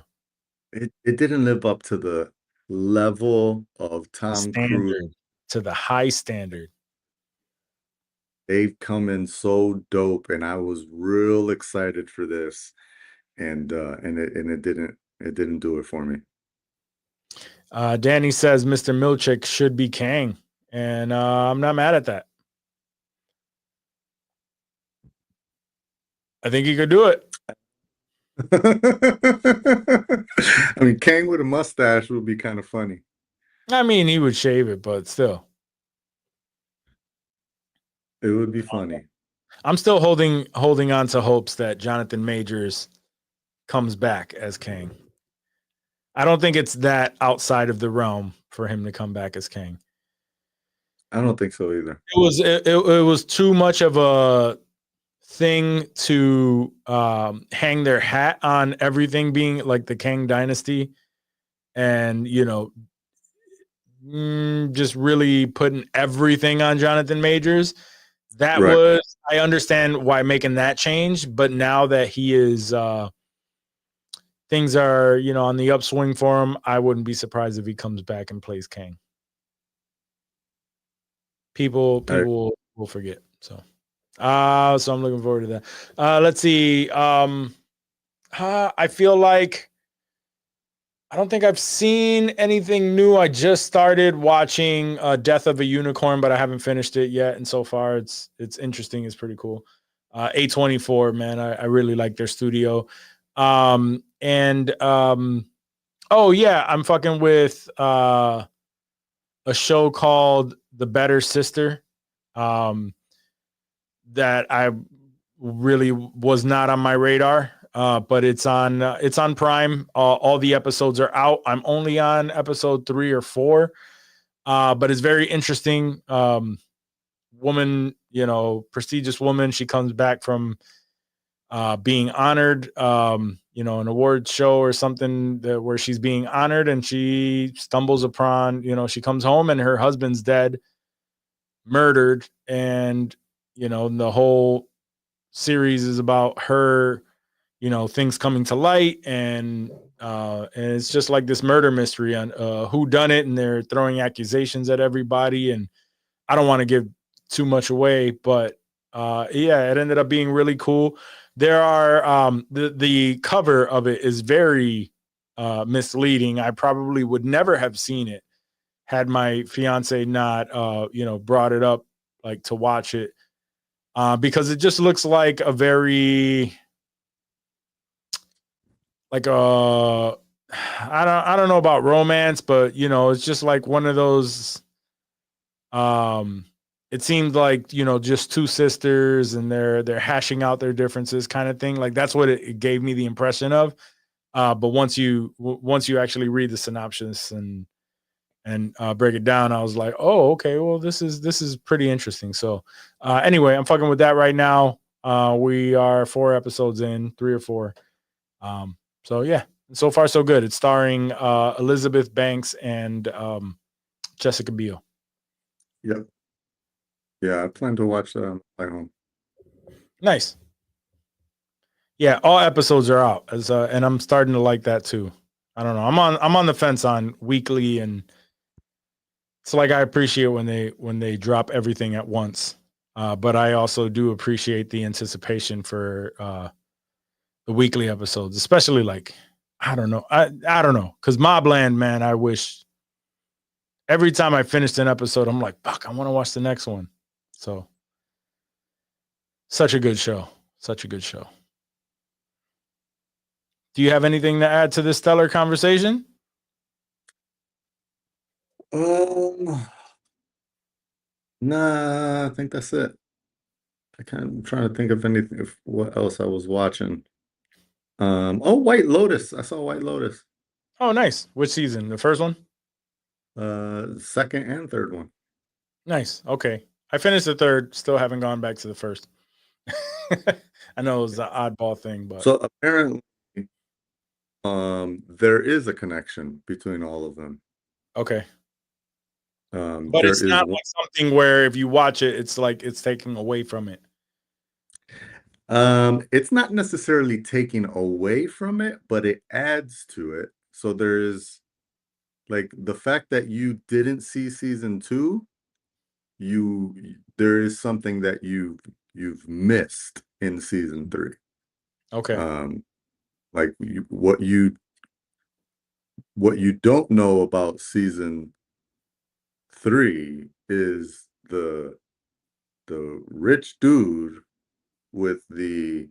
It didn't live up to the level of Tom Cruise. To the high standard. They've come in so dope, and I was real excited for this, and it didn't do it for me. Danny says Mr. Milchick should be Kang, and I'm not mad at that. I think he could do it. I mean, Kang with a mustache would be kind of funny. I mean, he would shave it, but still. It would be funny. I'm still holding on to hopes that Jonathan Majors comes back as Kang. I don't think it's that outside of the realm for him to come back as Kang. I don't think so either. It was too much of a thing to hang their hat on everything being like the Kang dynasty, and just really putting everything on Jonathan Majors. That Right. was, I understand why making that change, but now that he is things are on the upswing for him, I wouldn't be surprised if he comes back and plays Kang. People will forget. So I'm looking forward to that. Let's see. I feel like I don't think I've seen anything new. I just started watching Death of a Unicorn, but I haven't finished it yet. And so far, it's interesting. It's pretty cool. A24, man, I really like their studio. Oh yeah, I'm fucking with a show called The Better Sister. That I really was not on my radar. But it's on Prime. All the episodes are out. I'm only on episode 3 or 4. But it's very interesting. Woman, prestigious woman. She comes back from being honored, an award show or something where she's being honored, and she stumbles upon, she comes home and her husband's dead, murdered, and the whole series is about her, things coming to light, and it's just like this murder mystery on who done it, and they're throwing accusations at everybody, and I don't want to give too much away, but yeah, it ended up being really cool. There are the cover of it is very misleading. I probably would never have seen it had my fiance not brought it up like to watch it, because it just looks like a very like I don't know about romance, but it's just like one of those it seemed like just two sisters, and they're hashing out their differences kind of thing. Like that's what it gave me the impression of. But once you actually read the synopsis and break it down, I was like, oh, okay, well this is pretty interesting. So anyway, I'm fucking with that right now. We are 4 episodes in, 3 or 4. So yeah, so far so good. It's starring Elizabeth Banks and Jessica Biel. Yep. Yeah, I plan to watch that at home. Nice. Yeah, all episodes are out, and I'm starting to like that too. I don't know. I'm on the fence on weekly, and it's like I appreciate when they drop everything at once, but I also do appreciate the anticipation for the weekly episodes, especially like I don't know, because Mobland, man, I wish every time I finished an episode, I'm like, fuck, I want to watch the next one. So, such a good show. Such a good show. Do you have anything to add to this stellar conversation? Nah, I think that's it. I'm trying to think of anything, if what else I was watching. Oh, White Lotus. I saw White Lotus. Oh, nice. Which season? The first one? Second and third one. Nice. Okay. I finished the third. Still haven't gone back to the first. I know it was an oddball thing, but So apparently, there is a connection between all of them. okay. But There it's is not one- like something where if you watch it, it's like it's taking away from it. It's not necessarily taking away from it, but it adds to it. So there's like the fact that you didn't see season 2, there is something that you've missed in season 3. Okay. Like what you don't know about season 3 is the rich dude with the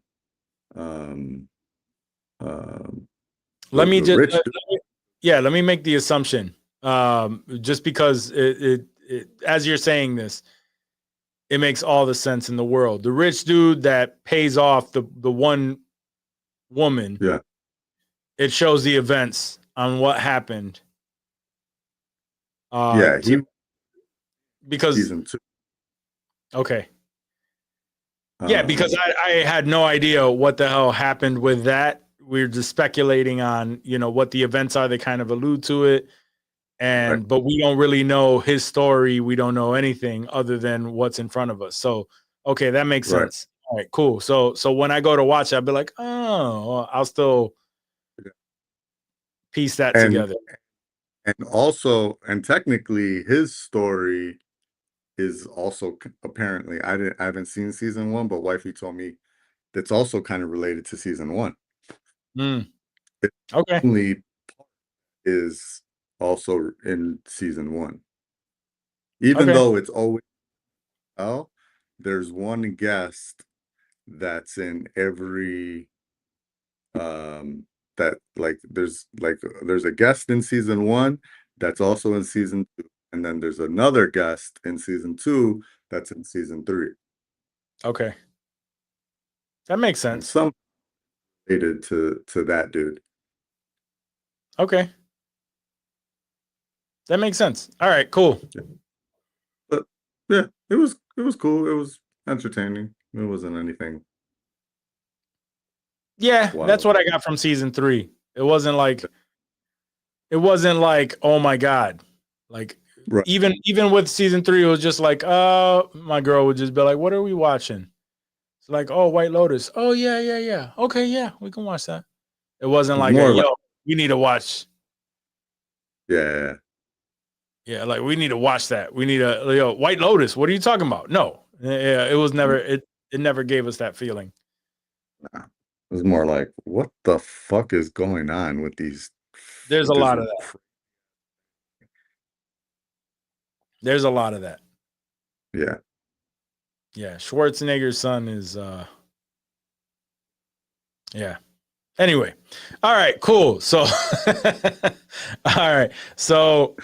Let me the rich just let me make the assumption. Just because it as you're saying this, it makes all the sense in the world. The rich dude that pays off the one woman. Yeah. It shows the events on what happened. Because season 2. okay. Yeah, because I had no idea what the hell happened with that. We're just speculating on, what the events are. They kind of allude to it. And but we don't really know his story. We don't know anything other than what's in front of us. So, okay, that makes sense. All right, cool. So when I go to watch it, I'll be like, oh, well, I'll still piece that together. And also, and technically his story is also apparently, I haven't seen season 1, but wifey told me that's also kind of related to season 1. Okay. Only is also in season 1. Even though it's always there's one guest that's in every that there's a guest in season 1 that's also in season 2, and then there's another guest in season 2 that's in season 3. Okay. That makes sense. Some related to that dude. Okay. That makes sense. All right, cool. But yeah, it was cool. It was entertaining. It wasn't anything. Yeah, Wow. That's what I got from season 3. It wasn't like, oh my God. Like even with season 3, it was just like, my girl would just be like, what are we watching? It's like, oh, White Lotus. Oh, yeah. Okay, yeah, we can watch that. It wasn't like, we need to watch. Yeah. Yeah, like we need to watch that. We need a White Lotus. What are you talking about? No. Yeah, it was never it never gave us that feeling. Nah. It was more like, what the fuck is going on with these? There's a lot of that. There's a lot of that. Yeah. Yeah. Schwarzenegger's son is yeah. Anyway. All right, cool. So all right. So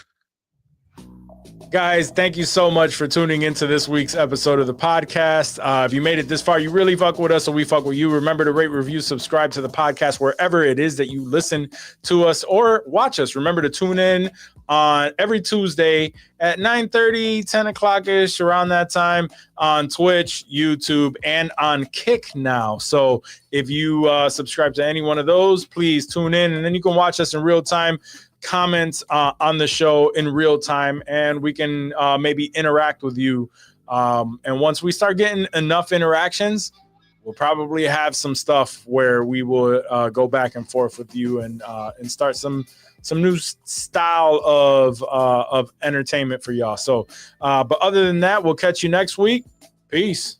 guys, thank you so much for tuning into this week's episode of the podcast. If you made it this far, you really fuck with us, so we fuck with you. Remember to rate, review, subscribe to the podcast wherever it is that you listen to us or watch us. Remember to tune in on every Tuesday at 9:30, 10 o'clock-ish, around that time, on Twitch, YouTube, and on Kick now. So if you subscribe to any one of those, please tune in, and then you can watch us in real time. Comments on the show in real time, and we can maybe interact with you. And once we start getting enough interactions, we'll probably have some stuff where we will go back and forth with you and start some new style of entertainment for y'all. So, but other than that, we'll catch you next week. Peace.